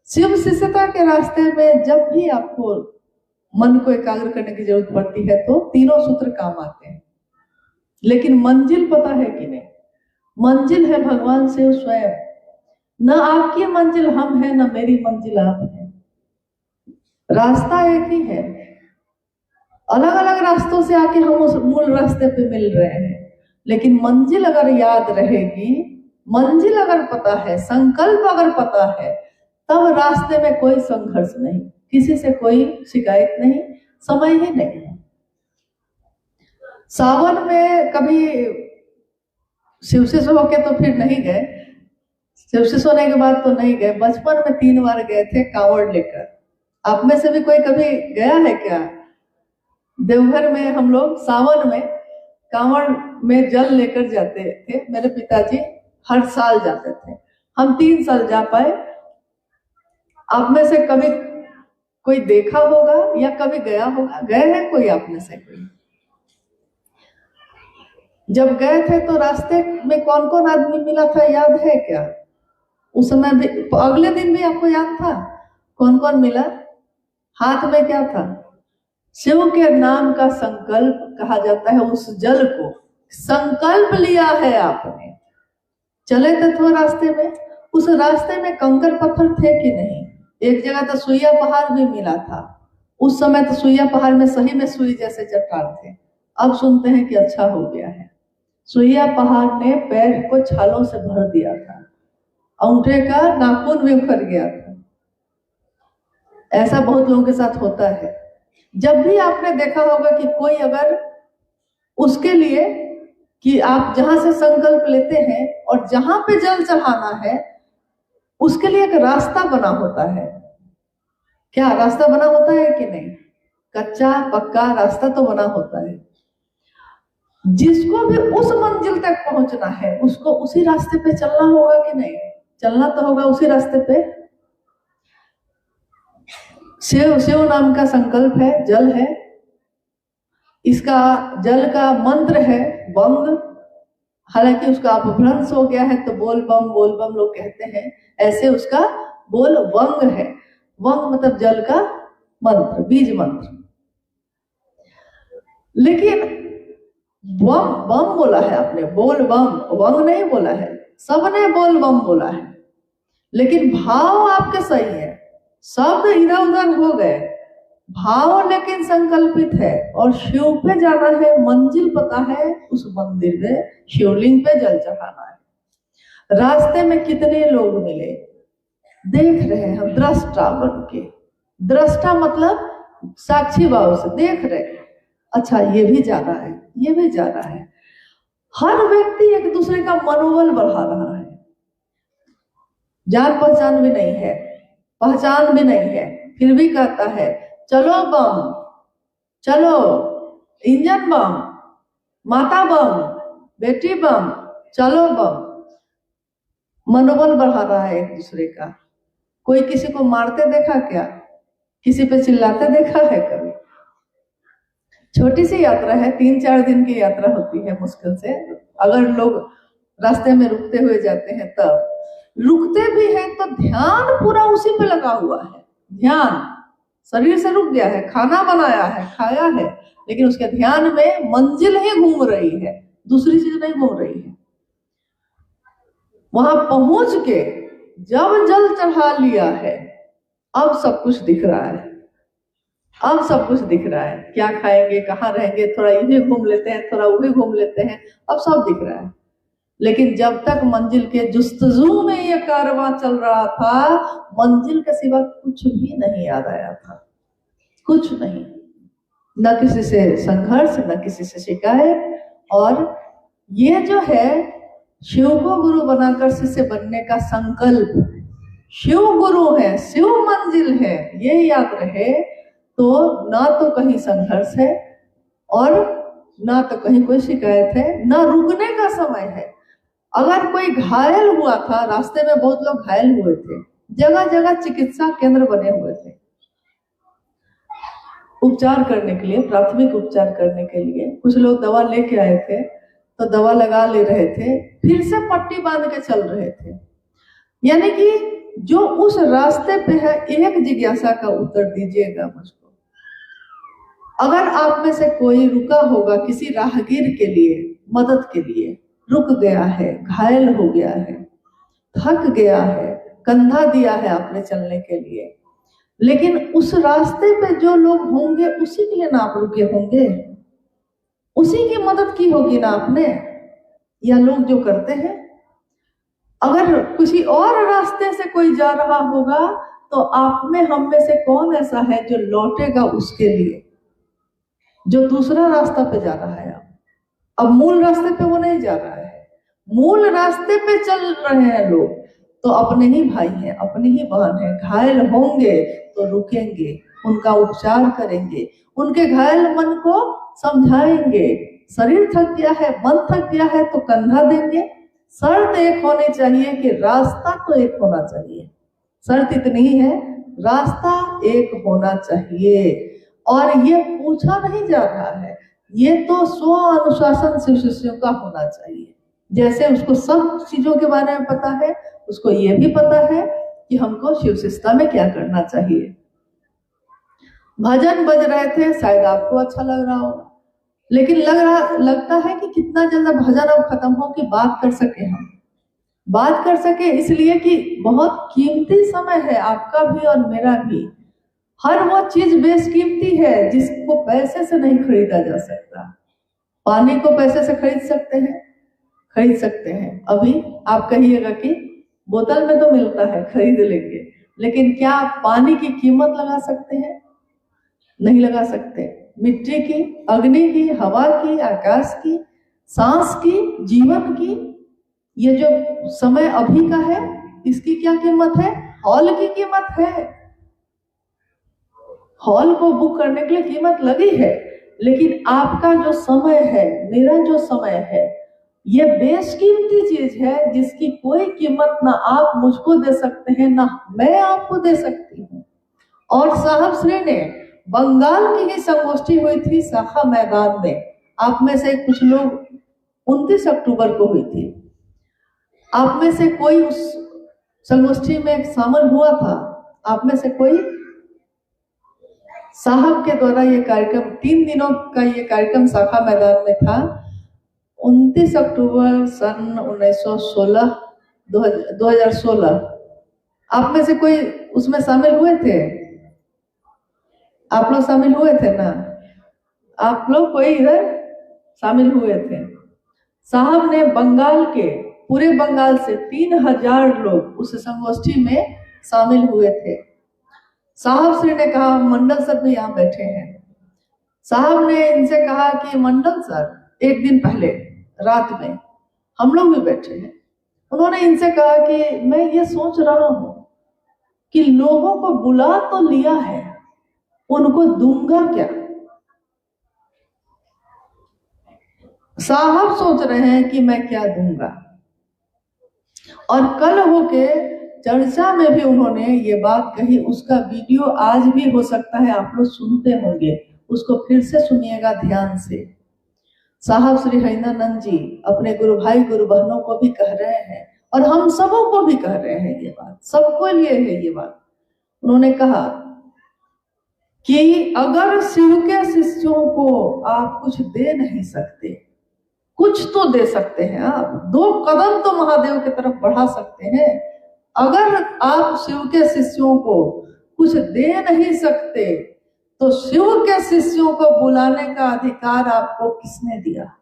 शिव शिष्यता के रास्ते में जब भी आपको मन को एकाग्र करने की जरूरत पड़ती है तो तीनों सूत्र काम आते हैं। लेकिन मंजिल पता है कि नहीं? मंजिल है भगवान शिव स्वयं। न आपकी मंजिल हम है, न मेरी मंजिल आप है। रास्ता एक ही है, अलग अलग रास्तों से आके हम उस मूल रास्ते पे मिल रहे हैं। लेकिन मंजिल अगर याद रहेगी, मंजिल अगर पता है, संकल्प अगर पता है, तब रास्ते में कोई संघर्ष नहीं, किसी से कोई शिकायत नहीं, समय ही नहीं है। सावन में कभी शिवशिष्य होके तो फिर नहीं गए, शिवशिष्य होने के बाद तो नहीं गए। बचपन में 3 बार गए थे कांवड़ लेकर। आप में से भी कोई कभी गया है क्या? देवघर में हम लोग सावन में कांवड़ में जल लेकर जाते थे। मेरे पिताजी हर साल जाते थे, हम 3 साल जा पाए। आप में से कभी कोई देखा होगा या कभी गया होगा? गए हैं कोई आप में से? कोई जब गए थे तो रास्ते में कौन कौन आदमी मिला था, याद है क्या? उस समय भी, अगले दिन भी आपको याद था कौन कौन मिला? हाथ में क्या था? शिव के नाम का संकल्प कहा जाता है। उस जल को संकल्प लिया है आपने, चले थे रास्ते में। उस रास्ते में कंकर पत्थर थे कि नहीं? एक जगह तो सुइया पहाड़ भी मिला था। उस समय तो सुइया पहाड़ में सही में सुई जैसे चट्टान थे। अब सुनते हैं कि अच्छा हो गया है। सुइया पहाड़ ने पैर को छालों से भर दिया था, अंगूठे का नाखून भी उखड़ गया था। ऐसा बहुत लोगों के साथ होता है। जब भी आपने देखा होगा कि कोई अगर उसके लिए कि आप जहां से संकल्प लेते हैं और जहां पे जल चढ़ाना है, उसके लिए एक रास्ता बना होता है। क्या रास्ता बना होता है कि नहीं? कच्चा पक्का रास्ता तो बना होता है। जिसको भी उस मंजिल तक पहुंचना है, उसको उसी रास्ते पे चलना होगा कि नहीं? चलना तो होगा उसी रास्ते पे। शिव शिव नाम का संकल्प है, जल है। इसका जल का मंत्र है बंग। हालांकि उसका अपभ्रंश हो गया है तो बोल बम लोग कहते हैं, ऐसे उसका बोल वंग है। वंग मतलब जल का मंत्र, बीज मंत्र। लेकिन बम बम बोला है आपने, बोल बम, वंग नहीं बोला है। सबने बोल बम बोला है, लेकिन भाव आपके सही है। शब्द इधर उधर हो गए, भाव लेकिन संकल्पित है। और शिव पे जाना है, मंजिल पता है, उस मंदिर में शिवलिंग पे जल चढ़ाना है। रास्ते में कितने लोग मिले देख रहे हैं हम, दृष्टा बन के। दृष्टा मतलब साक्षी भाव से देख रहे हैं, अच्छा ये भी जा रहा है, ये भी जा रहा है। हर व्यक्ति एक दूसरे का मनोबल बढ़ा रहा है। जान पहचान भी नहीं है, पहचान भी नहीं है, फिर भी कहता है चलो बम, चलो इंजन बम, माता बम, बेटी बम, चलो बम। मनोबल बढ़ा रहा है एक दूसरे का। कोई किसी को मारते देखा क्या? किसी पे चिल्लाते देखा है कभी? छोटी सी यात्रा है, 3-4 दिन की यात्रा होती है मुश्किल से। अगर लोग रास्ते में रुकते हुए जाते हैं, तब रुकते भी हैं तो ध्यान पूरा उसी पे लगा हुआ है। ध्यान शरीर से रुक गया है, खाना बनाया है, खाया है, लेकिन उसके ध्यान में मंजिल ही घूम रही है। दूसरी चीज नहीं घूम रही है। वहां पहुंच के जब जल चढ़ा लिया है, अब सब कुछ दिख रहा है। अब सब कुछ दिख रहा है, क्या खाएंगे, कहाँ रहेंगे, थोड़ा इन्हें घूम लेते हैं, थोड़ा उन्हें घूम लेते हैं, अब सब दिख रहा है। लेकिन जब तक मंजिल के जुस्तजू में ये कारवां चल रहा था, मंजिल के सिवा कुछ भी नहीं याद आया था, कुछ नहीं। न किसी से संघर्ष, न किसी से शिकायत। और ये जो है शिव को गुरु बनाकर शिष्य बनने का संकल्प, शिव गुरु है, शिव मंजिल है, ये याद रहे तो ना तो कहीं संघर्ष है और ना तो कहीं कोई शिकायत है, ना रुकने का समय है। अगर कोई घायल हुआ था, रास्ते में बहुत लोग घायल हुए थे, जगह जगह चिकित्सा केंद्र बने हुए थे उपचार करने के लिए, प्राथमिक उपचार करने के लिए। कुछ लोग दवा लेके आए थे तो दवा लगा ले रहे थे, फिर से पट्टी बांध के चल रहे थे। यानी कि जो उस रास्ते पे है, एक जिज्ञासा का उत्तर दीजिएगा मुझको। अगर आप में से कोई रुका होगा किसी राहगीर के लिए, मदद के लिए, रुक गया है, घायल हो गया है, थक गया है, कंधा दिया है आपने चलने के लिए, लेकिन उस रास्ते पे जो लोग होंगे उसी के लिए ना आप रुके होंगे, उसी की मदद की होगी ना आपने। या लोग जो करते हैं, अगर किसी और रास्ते से कोई जा रहा होगा तो आप में, हम में से कौन ऐसा है जो लौटेगा उसके लिए, जो दूसरा रास्ता पे जा रहा है। अब मूल रास्ते पे वो नहीं जा रहा है, मूल रास्ते पे चल रहे हैं लोग, तो अपने ही भाई हैं, अपनी ही बहन है। घायल होंगे तो रुकेंगे, उनका उपचार करेंगे, उनके घायल मन को समझाएंगे। शरीर थक गया है, मन थक गया है तो कंधा देंगे। शर्त एक होनी चाहिए कि रास्ता तो एक होना चाहिए, शर्त इतनी है, रास्ता एक होना चाहिए। और ये पूछा नहीं जा रहा है, ये तो स्व अनुशासन शिव शिष्यों का होना चाहिए। जैसे उसको सब चीजों के बारे में पता है, उसको ये भी पता है कि हमको शिव शिष्यता में क्या करना चाहिए। भजन बज रहे थे, शायद आपको अच्छा लग रहा होगा, लेकिन लगता है कि कितना जल्द भजन अब खत्म हो कि बात कर सके, हम बात कर सके, इसलिए कि बहुत कीमती समय है आपका भी और मेरा भी। हर वो चीज बेशकीमती है जिसको पैसे से नहीं खरीदा जा सकता। पानी को पैसे से खरीद सकते हैं, खरीद सकते हैं। अभी आप कहिएगा कि बोतल में तो मिलता है, खरीद लेंगे, लेकिन क्या आप पानी की कीमत लगा सकते हैं? नहीं लगा सकते। मिट्टी की, अग्नि की, हवा की, आकाश की, सांस की, जीवन की, ये जो समय अभी का है, इसकी क्या कीमत है? हॉल की कीमत है। हॉल को बुक करने के लिए कीमत लगी है, लेकिन आपका जो समय है, मेरा जो समय है, ये बेशकीमती चीज है जिसकी कोई कीमत ना आप मुझको दे सकते हैं, ना मैं आपको दे सकती हूँ। और साहब श्री ने, बंगाल की ही संगोष्ठी हुई थी शाखा मैदान में, आप में से कुछ लोग 29 अक्टूबर को हुई थी, आप में से कोई उस संगोष्ठी में शामिल हुआ था? आप में से कोई? साहब के द्वारा ये कार्यक्रम, 3 दिनों का ये कार्यक्रम शाखा मैदान में था। 29 अक्टूबर सन 1916 2016। आप में से कोई उसमें शामिल हुए थे? आप लोग शामिल हुए थे ना? आप लोग कोई इधर शामिल हुए थे? साहब ने बंगाल के, पूरे बंगाल से 3000 लोग उस संगोष्ठी में शामिल हुए थे। साहब श्री ने कहा, मंडल सर भी यहाँ बैठे हैं, साहब ने इनसे कहा कि मंडल सर, एक दिन पहले रात में हम लोग भी बैठे हैं, उन्होंने इनसे कहा कि मैं ये सोच रहा हूं कि लोगों को बुला तो लिया है, उनको दूंगा क्या? साहब सोच रहे हैं कि मैं क्या दूंगा। और कल होके चर्चा में भी उन्होंने ये बात कही, उसका वीडियो आज भी हो सकता है आप लोग सुनते होंगे, उसको फिर से सुनिएगा ध्यान से। साहब श्री हरिनानंद जी अपने गुरु भाई गुरु बहनों को भी कह रहे हैं, और हम सबों को भी कह रहे हैं, ये बात सबको लिए है ये बात। उन्होंने कहा कि अगर शिव के शिष्यों को आप कुछ दे नहीं सकते, कुछ तो दे सकते हैं आप, 2 कदम तो महादेव की तरफ बढ़ा सकते हैं। अगर आप शिव के शिष्यों को कुछ दे नहीं सकते तो शिव के शिष्यों को बुलाने का अधिकार आपको किसने दिया?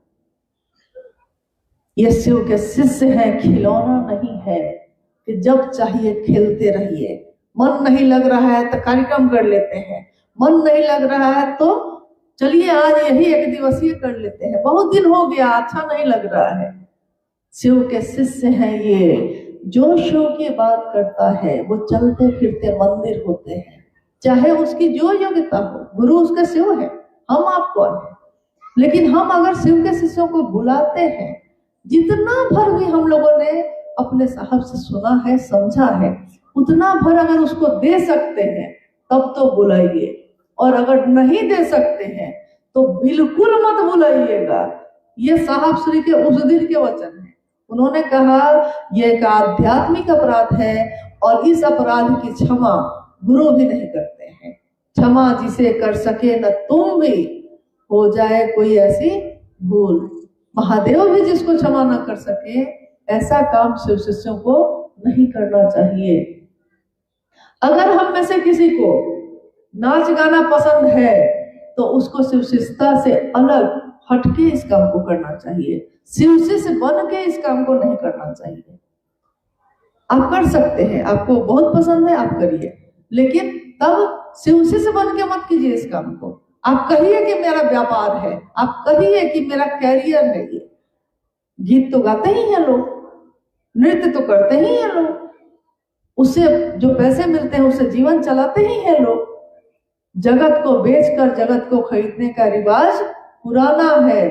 ये शिव के शिष्य हैं, खिलौना नहीं है कि जब चाहिए खेलते रहिए। मन नहीं लग रहा है तो कार्यक्रम कर लेते हैं, मन नहीं लग रहा है तो चलिए आज यही 1 दिवसीय कर लेते हैं, बहुत दिन हो गया अच्छा नहीं लग रहा है। शिव के शिष्य हैं ये। जो शिव की बात करता है वो चलते फिरते मंदिर होते हैं, चाहे उसकी जो योग्यता हो। गुरु उसका शिव है, हम आप कौन है? लेकिन हम अगर शिव के शिष्यों को बुलाते हैं, जितना भर भी हम लोगों ने अपने साहब से सुना है, समझा है, उतना भर अगर उसको दे सकते हैं तब तो बुलाइए, और अगर नहीं दे सकते हैं तो बिल्कुल मत बुलाइएगा। ये साहब श्री के उस दिन के वचन है। उन्होंने कहा यह एक आध्यात्मिक अपराध है और इस अपराध की क्षमा गुरु भी नहीं करते हैं। क्षमा जिसे कर सके न तुम भी, हो जाए कोई ऐसी भूल। महादेव भी जिसको क्षमा न कर सके, ऐसा काम शिव शिष्यों को नहीं करना चाहिए। अगर हम में से किसी को नाच गाना पसंद है तो उसको शिव शिष्यता से अलग हटके इस काम को करना चाहिए, शिव शिष्य बन के इस काम को नहीं करना चाहिए। आप कर सकते हैं, आपको बहुत पसंद है आप करिए, लेकिन तब शिव शिष्य बन के मत कीजिए इस काम को। आप कहिए कि मेरा व्यापार है, आप कहिए कि मेरा कैरियर है। ये गीत तो गाते ही हैं लोग, नृत्य तो करते ही हैं लोग, उससे जो पैसे मिलते हैं उससे जीवन चलाते ही हैं लोग। जगत को बेचकर जगत को खरीदने का रिवाज पुराना है,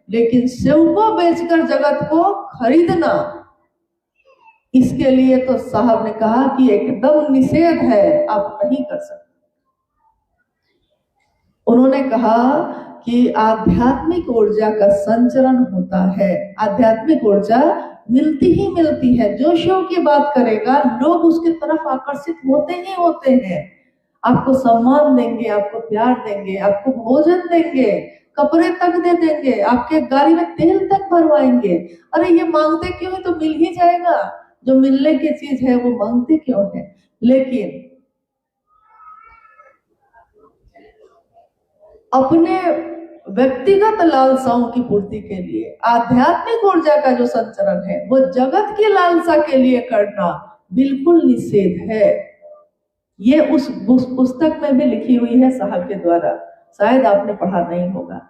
लेकिन शिव को बेचकर जगत को खरीदना, इसके लिए तो साहब ने कहा कि एकदम निषेध है, आप नहीं कर सकते। उन्होंने कहा कि आध्यात्मिक ऊर्जा का संचरण होता है, आध्यात्मिक ऊर्जा मिलती ही मिलती है। जो शिव की बात करेगा लोग उसकी तरफ आकर्षित होते ही होते हैं। आपको सम्मान देंगे, आपको प्यार देंगे, आपको भोजन देंगे, कपड़े तक दे देंगे, आपके गाड़ी में तेल तक भरवाएंगे। अरे ये मांगते क्यों है? तो मिल ही जाएगा। जो मिलने की चीज है वो मांगते क्यों है? लेकिन अपने व्यक्तिगत लालसाओं की पूर्ति के लिए आध्यात्मिक ऊर्जा का जो संचरण है वो जगत की लालसा के लिए करना बिल्कुल निषेध है। ये उस पुस्तक में भी लिखी हुई है साहब के द्वारा, शायद आपने पढ़ा नहीं होगा।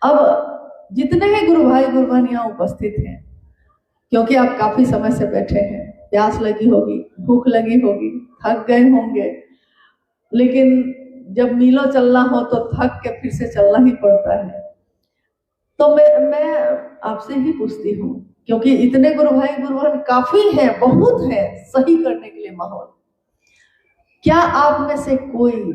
अब जितने ही गुरु भाई गुरु बहनियां उपस्थित हैं, क्योंकि आप काफी समय से बैठे हैं, प्यास लगी होगी, भूख लगी होगी, थक गए होंगे, लेकिन जब मीलों चलना हो तो थक के फिर से चलना ही पड़ता है। तो मैं आपसे ही पूछती हूँ, क्योंकि इतने गुरु भाई गुरु बहन काफी हैं, बहुत हैं सही करने के लिए माहौल। क्या आप में से कोई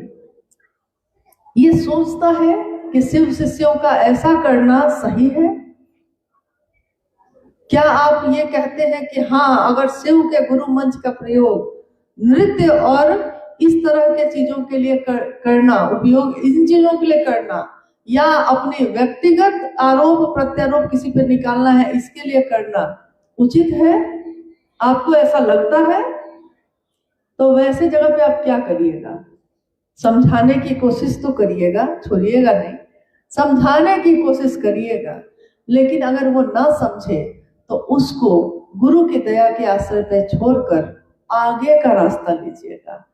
ये सोचता है कि शिव शिष्यों का ऐसा करना सही है? क्या आप ये कहते हैं कि हाँ, अगर शिव के गुरु मंच का प्रयोग नृत्य और इस तरह के चीजों के लिए करना, उपयोग इन चीजों के लिए करना, या अपने व्यक्तिगत आरोप प्रत्यारोप किसी पे निकालना है, इसके लिए करना उचित है? आपको ऐसा लगता है तो वैसे जगह पे आप क्या करिएगा? समझाने की कोशिश तो करिएगा, छोड़िएगा नहीं, समझाने की कोशिश करिएगा। लेकिन अगर वो ना समझे तो उसको गुरु की दया के आश्रय पे छोड़कर आगे का रास्ता लीजिएगा।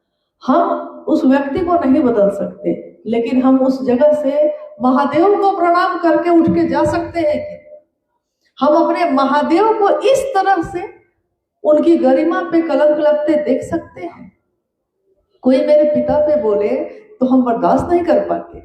हम उस व्यक्ति को नहीं बदल सकते, लेकिन हम उस जगह से महादेव को प्रणाम करके उठ के जा सकते हैं कि हम अपने महादेव को इस तरह से उनकी गरिमा पे कलंक लगते देख सकते हैं। कोई मेरे पिता पे बोले तो हम बर्दाश्त नहीं कर पाते,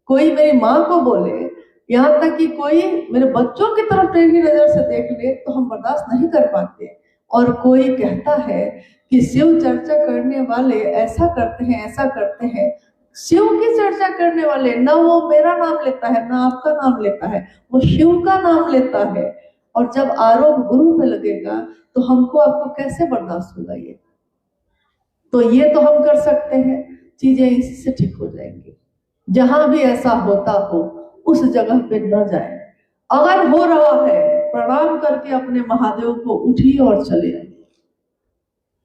कोई मेरी माँ को बोले, यहाँ तक कि कोई मेरे बच्चों की तरफ टेढ़ी नजर से देख ले तो हम बर्दाश्त नहीं कर पाते। और कोई कहता है कि शिव चर्चा करने वाले ऐसा करते हैं, ऐसा करते हैं। शिव की चर्चा करने वाले ना वो मेरा नाम लेता है ना आपका नाम लेता है, वो शिव का नाम लेता है। और जब आरोप गुरु पे लगेगा तो हमको आपको कैसे बर्दाश्त होगा? ये तो हम कर सकते हैं, चीजें इसी से ठीक हो जाएंगी। जहां भी ऐसा होता हो उस जगह पे न जाए, अगर हो रहा है, प्रणाम करके अपने महादेव को उठिए और चले आइए।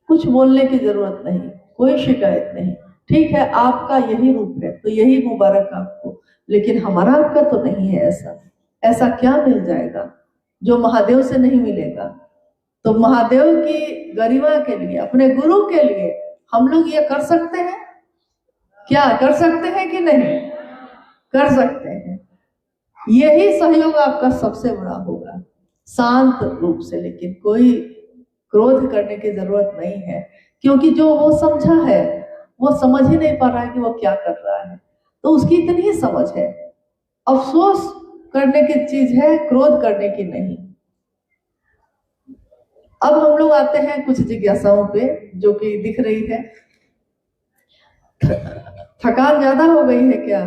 कुछ बोलने की जरूरत नहीं, कोई शिकायत नहीं। ठीक है, आपका यही रूप है तो यही मुबारक आपको, लेकिन हमारा आपका तो नहीं है। ऐसा क्या मिल जाएगा जो महादेव से नहीं मिलेगा? तो महादेव की गरिमा के लिए, अपने गुरु के लिए हम लोग ये कर सकते हैं क्या? कर सकते हैं कि नहीं? कर सकते हैं। यही सहयोग आपका सबसे बड़ा होगा, शांत रूप से। लेकिन कोई क्रोध करने की जरूरत नहीं है, क्योंकि जो वो समझा है वो समझ ही नहीं पा रहा है कि वो क्या कर रहा है, तो उसकी इतनी ही समझ है। अफसोस करने की चीज है, क्रोध करने की नहीं। अब हम लोग आते हैं कुछ जिज्ञासाओं पे जो कि दिख रही है। थकान ज्यादा हो गई है क्या?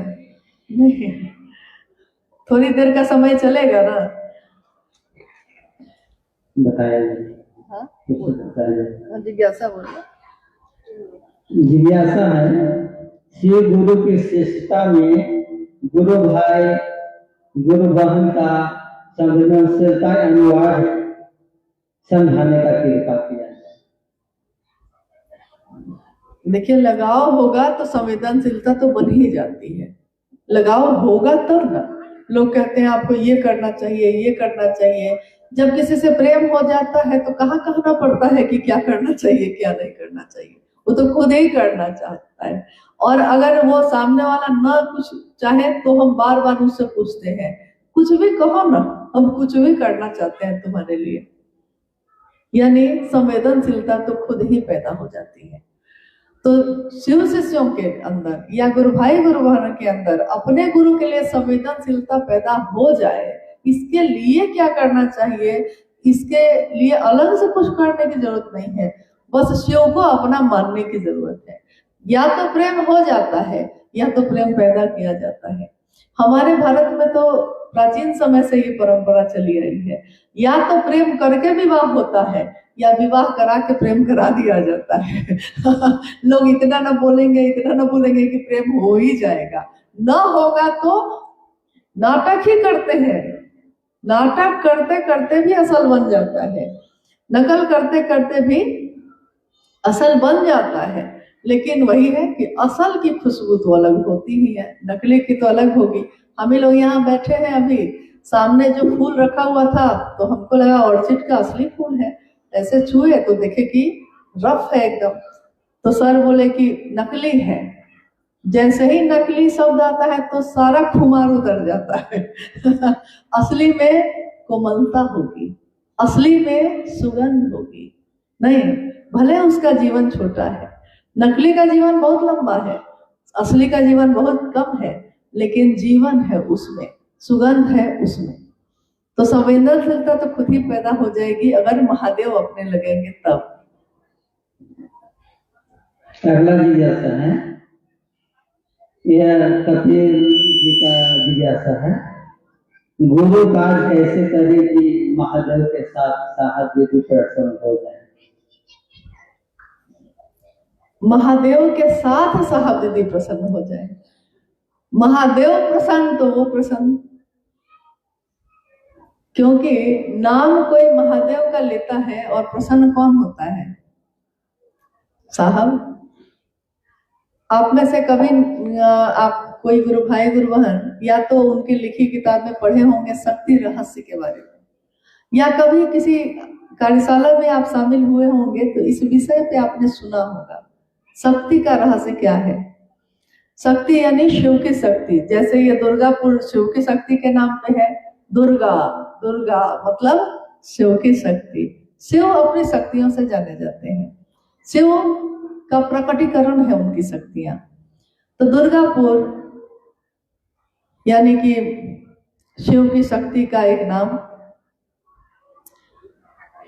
नहीं, थोड़ी देर का समय चलेगा ना? बताया हाँ, जिज्ञासा बोलो। जिज्ञासा है, शिव गुरु की श्रेष्ठता में गुरु भाई गुरु बहन का संवेदनशीलता अनिवार्य समझाने का कृपा किया जाए। देखिए, लगाव होगा तो संवेदनशीलता तो बन ही जाती है। लगाव होगा तब ना। लोग कहते हैं आपको ये करना चाहिए, ये करना चाहिए। जब किसी से प्रेम हो जाता है तो कहाँ कहना पड़ता है कि क्या करना चाहिए, क्या नहीं करना चाहिए। वो तो खुद ही करना चाहता है। और अगर वो सामने वाला ना कुछ चाहे तो हम बार बार उससे पूछते हैं, कुछ भी कहो ना, हम कुछ भी करना चाहते हैं तुम्हारे लिए। यानी संवेदनशीलता तो खुद ही पैदा हो जाती है। तो शिव शिष्यों के अंदर या गुरु भाई गुरु बहन के अंदर अपने गुरु के लिए संवेदनशीलता पैदा हो जाए, इसके लिए क्या करना चाहिए? इसके लिए अलग से कुछ करने की जरूरत नहीं है, बस शिव को अपना मानने की जरूरत है। या तो प्रेम हो जाता है या तो प्रेम पैदा किया जाता है। हमारे भारत में तो प्राचीन समय से ये परंपरा चली आई है, या तो प्रेम करके विवाह होता है या विवाह करा के प्रेम करा दिया जाता है। लोग इतना ना बोलेंगे, इतना ना बोलेंगे कि प्रेम हो ही जाएगा। ना होगा तो नाटक ही करते हैं। नाटक करते करते भी असल बन जाता है, नकल करते करते भी असल बन जाता है। लेकिन वही है कि असल की खुशबू तो अलग होती ही है, नकली की तो अलग होगी। हम ही लोग यहाँ बैठे हैं, अभी सामने जो फूल रखा हुआ था तो हमको लगा ऑर्चिड का असली फूल है। ऐसे छुए तो देखे कि रफ है एकदम, तो सर बोले कि नकली है। जैसे ही नकली शब्द आता है तो सारा खुमार उतर जाता है। असली में कोमलता होगी, असली में सुगंध होगी। नहीं, भले उसका जीवन छोटा है, नकली का जीवन बहुत लंबा है, असली का जीवन बहुत कम है, लेकिन जीवन है उसमें, सुगंध है उसमें। तो संवेदनशीलता तो खुद ही पैदा हो जाएगी अगर महादेव अपने लगेंगे तब। अगला जिज्ञासा है, यह कपिल जी का जिज्ञासा है, गुरु कार्य कैसे करे कि महादेव के साथ साहब प्रसन्न हो जाए? महादेव के साथ साहब दीदी प्रसन्न हो जाए। महादेव प्रसन्न तो वो प्रसन्न, क्योंकि नाम कोई महादेव का लेता है और प्रसन्न कौन होता है? साहब। आप में से कभी आप कोई गुरु भाई गुरु बहन या तो उनकी लिखी किताब में पढ़े होंगे शक्ति रहस्य के बारे में, या कभी किसी कार्यशाला में आप शामिल हुए होंगे तो इस विषय पे आपने सुना होगा। शक्ति का रहस्य क्या है? शक्ति यानी शिव की शक्ति। जैसे ये दुर्गापुर शिव की शक्ति के नाम पे है, दुर्गा, दुर्गा मतलब शिव की शक्ति। शिव अपनी शक्तियों से जाने जाते हैं, शिव का प्रकटीकरण है उनकी शक्तियां। तो दुर्गापुर यानी कि शिव की शक्ति का एक नाम।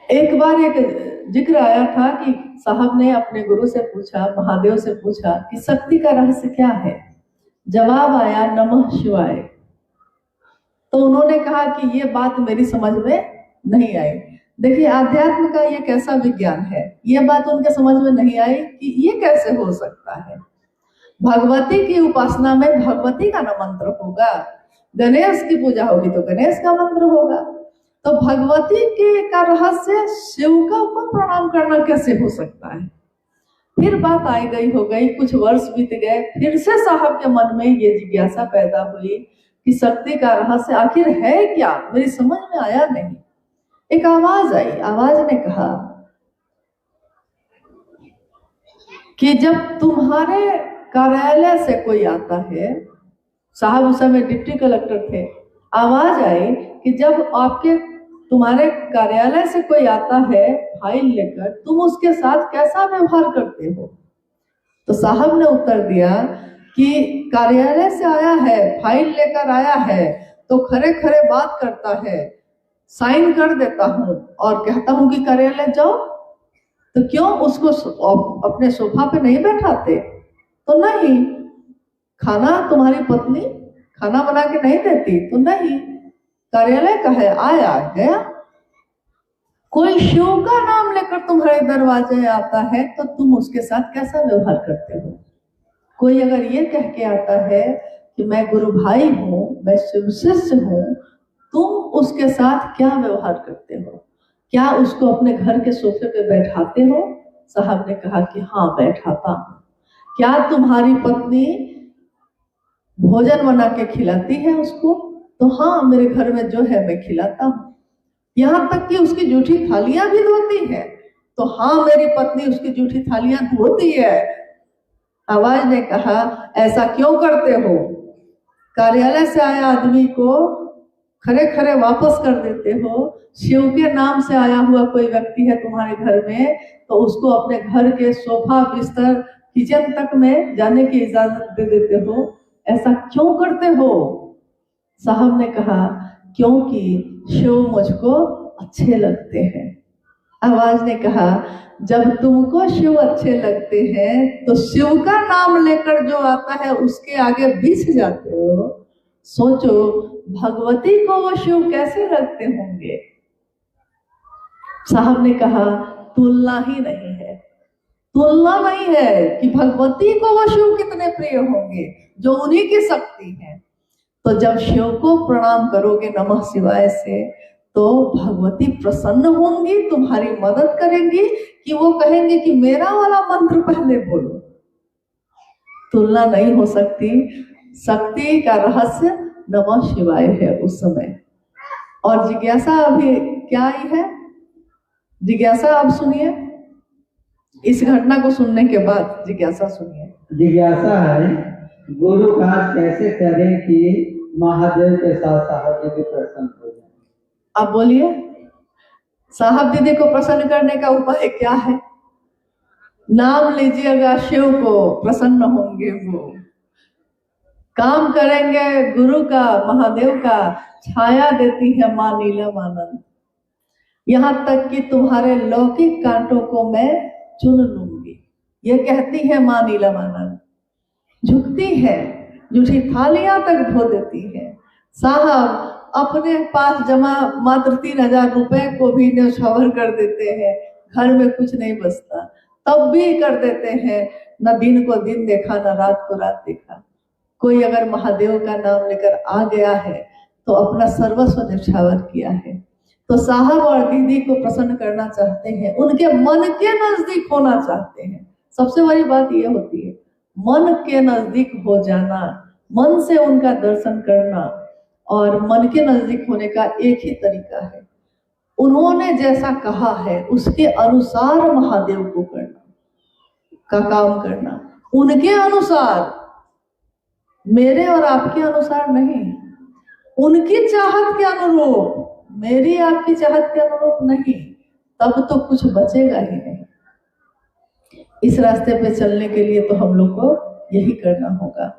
एक बार एक जिक्र आया था कि साहब ने अपने गुरु से पूछा, महादेव से पूछा कि शक्ति का रहस्य क्या है? जवाब आया नमः शिवाय। तो उन्होंने कहा कि ये बात मेरी समझ में नहीं आई। देखिए, अध्यात्म का ये कैसा विज्ञान है, ये बात उनके समझ में नहीं आई कि ये कैसे हो सकता है। भगवती की उपासना में भगवती का न मंत्र होगा, गणेश की पूजा होगी तो गणेश का मंत्र होगा। तो भगवती के का रहस्य शिव को प्रणाम करना कैसे हो सकता है। फिर बात आई गई हो गई, कुछ वर्ष बीत गए, फिर से साहब के मन में ये जिज्ञासा पैदा हुई कि शक्ति का रहस्य आखिर है क्या, मेरी समझ में आया नहीं। एक आवाज आई, आवाज ने कहा कि जब तुम्हारे कार्यालय से कोई आता है, साहब उस समय डिप्टी कलेक्टर थे, आवाज आई कि जब तुम्हारे कार्यालय से कोई आता है फाइल लेकर, तुम उसके साथ कैसा व्यवहार करते हो। तो साहब ने उत्तर दिया कि कार्यालय से आया है, फाइल लेकर आया है, तो खरे खरे बात करता है, साइन कर देता हूँ और कहता हूँ कि कार्यालय जाओ। तो क्यों उसको अपने सोफा पे नहीं बैठाते। तो नहीं। खाना तुम्हारी पत्नी खाना बना के नहीं देती। तो नहीं। कार्यालय का है, आया गया। कोई शिव का नाम लेकर तुम्हारे दरवाजे आता है तो तुम उसके साथ कैसा व्यवहार करते हो। कोई अगर ये कह के आता है कि मैं गुरु भाई हूँ, मैं शिव शिष्य हूँ, तुम उसके साथ क्या व्यवहार करते हो। क्या उसको अपने घर के सोफे पे बैठाते हो। साहब ने कहा कि हाँ बैठाता हूँ। क्या तुम्हारी पत्नी भोजन बना के खिलाती है उसको। तो हाँ मेरे घर में जो है मैं खिलाता हूँ। यहाँ तक कि उसकी जूठी थालियां भी धोती है। तो हाँ मेरी पत्नी उसकी जूठी थालियां धोती है। आवाज ने कहा ऐसा क्यों करते हो। कार्यालय से आया आदमी को खरे खरे वापस कर देते हो। शिव के नाम से आया हुआ कोई व्यक्ति है तुम्हारे घर में तो उसको अपने घर के सोफा बिस्तर किचन तक में जाने की इजाजत दे देते हो। ऐसा क्यों करते हो। साहब ने कहा क्योंकि शिव मुझको अच्छे लगते हैं। आवाज ने कहा जब तुमको शिव अच्छे लगते हैं तो शिव का नाम लेकर जो आता है उसके आगे बिछ जाते हो। सोचो भगवती को वो शिव कैसे लगते होंगे। साहब ने कहा तुलना ही नहीं है। तुलना नहीं है कि भगवती को वो शिव कितने प्रिय होंगे जो उन्हीं की शक्ति है। तो जब शिव को प्रणाम करोगे नमः शिवाय से तो भगवती प्रसन्न होंगी, तुम्हारी मदद करेंगी कि वो कहेंगे कि मेरा वाला मंत्र पहले बोलो। तुलना नहीं हो सकती। शक्ति का रहस्य नमः शिवाय है उस समय। और जिज्ञासा अभी क्या आई है। जिज्ञासा आप सुनिए। इस घटना को सुनने के बाद जिज्ञासा सुनिए। जिज्ञासा है गुरु काज कैसे करें कि महादेव के साथ साहब जी प्रसन्न हो जाए। आप बोलिए साहब दीदी को प्रसन्न करने का उपाय क्या है। नाम लीजिएगा शिव को, प्रसन्न होंगे वो। काम करेंगे गुरु का, महादेव का, छाया देती है मां नीलम। यहां तक कि तुम्हारे लौकिक कांटों को मैं चुन लूंगी, ये कहती है मां नीलम। झुकती है, जूठी थालियां तक धो देती है। साहब अपने पास जमा मात्र 3000 रुपए को भी न्यौछावर कर देते हैं। घर में कुछ नहीं बचता तब भी कर देते हैं। न दिन को दिन देखा न रात को रात देखा। कोई अगर महादेव का नाम लेकर आ गया है तो अपना सर्वस्व न्यौछावर किया है। तो साहब और दीदी को प्रसन्न करना चाहते हैं, उनके मन के नजदीक होना चाहते हैं। सबसे बड़ी बात यह होती है मन के नजदीक हो जाना, मन से उनका दर्शन करना। और मन के नजदीक होने का एक ही तरीका है, उन्होंने जैसा कहा है उसके अनुसार महादेव को करना का काम करना। उनके अनुसार, मेरे और आपके अनुसार नहीं। उनकी चाहत के अनुरूप, मेरी आपकी चाहत के अनुरूप नहीं। तब तो कुछ बचेगा ही नहीं। इस रास्ते पे चलने के लिए तो हम लोग को यही करना होगा।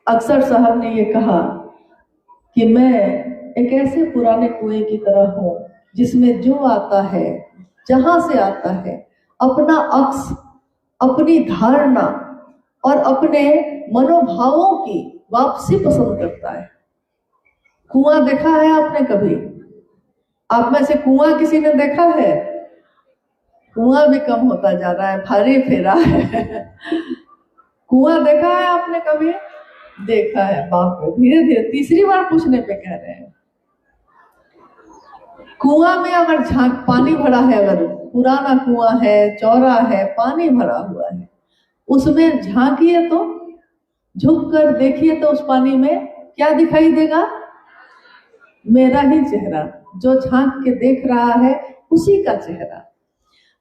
अक्सर साहब ने ये कहा कि मैं एक ऐसे पुराने कुएं की तरह हूं जिसमें जो आता है, जहां से आता है, अपना अक्स, अपनी धारणा और अपने मनोभावों की वापसी पसंद करता है। कुआं देखा है आपने कभी। आप में से कुआं किसी ने देखा है। कुआं भी कम होता जा रहा है, भारी फेरा है। कुआं देखा है आपने कभी। देखा है, बाप रे, धीरे धीरे तीसरी बार पूछने पे कह रहे हैं। कुआं में अगर झांक पानी भरा है, अगर पुराना कुआं है, चौड़ा है, पानी भरा हुआ है, उसमें झांकिए तो, झुक कर देखिए तो उस पानी में क्या दिखाई देगा? मेरा ही चेहरा, जो झांक के देख रहा है उसी का चेहरा।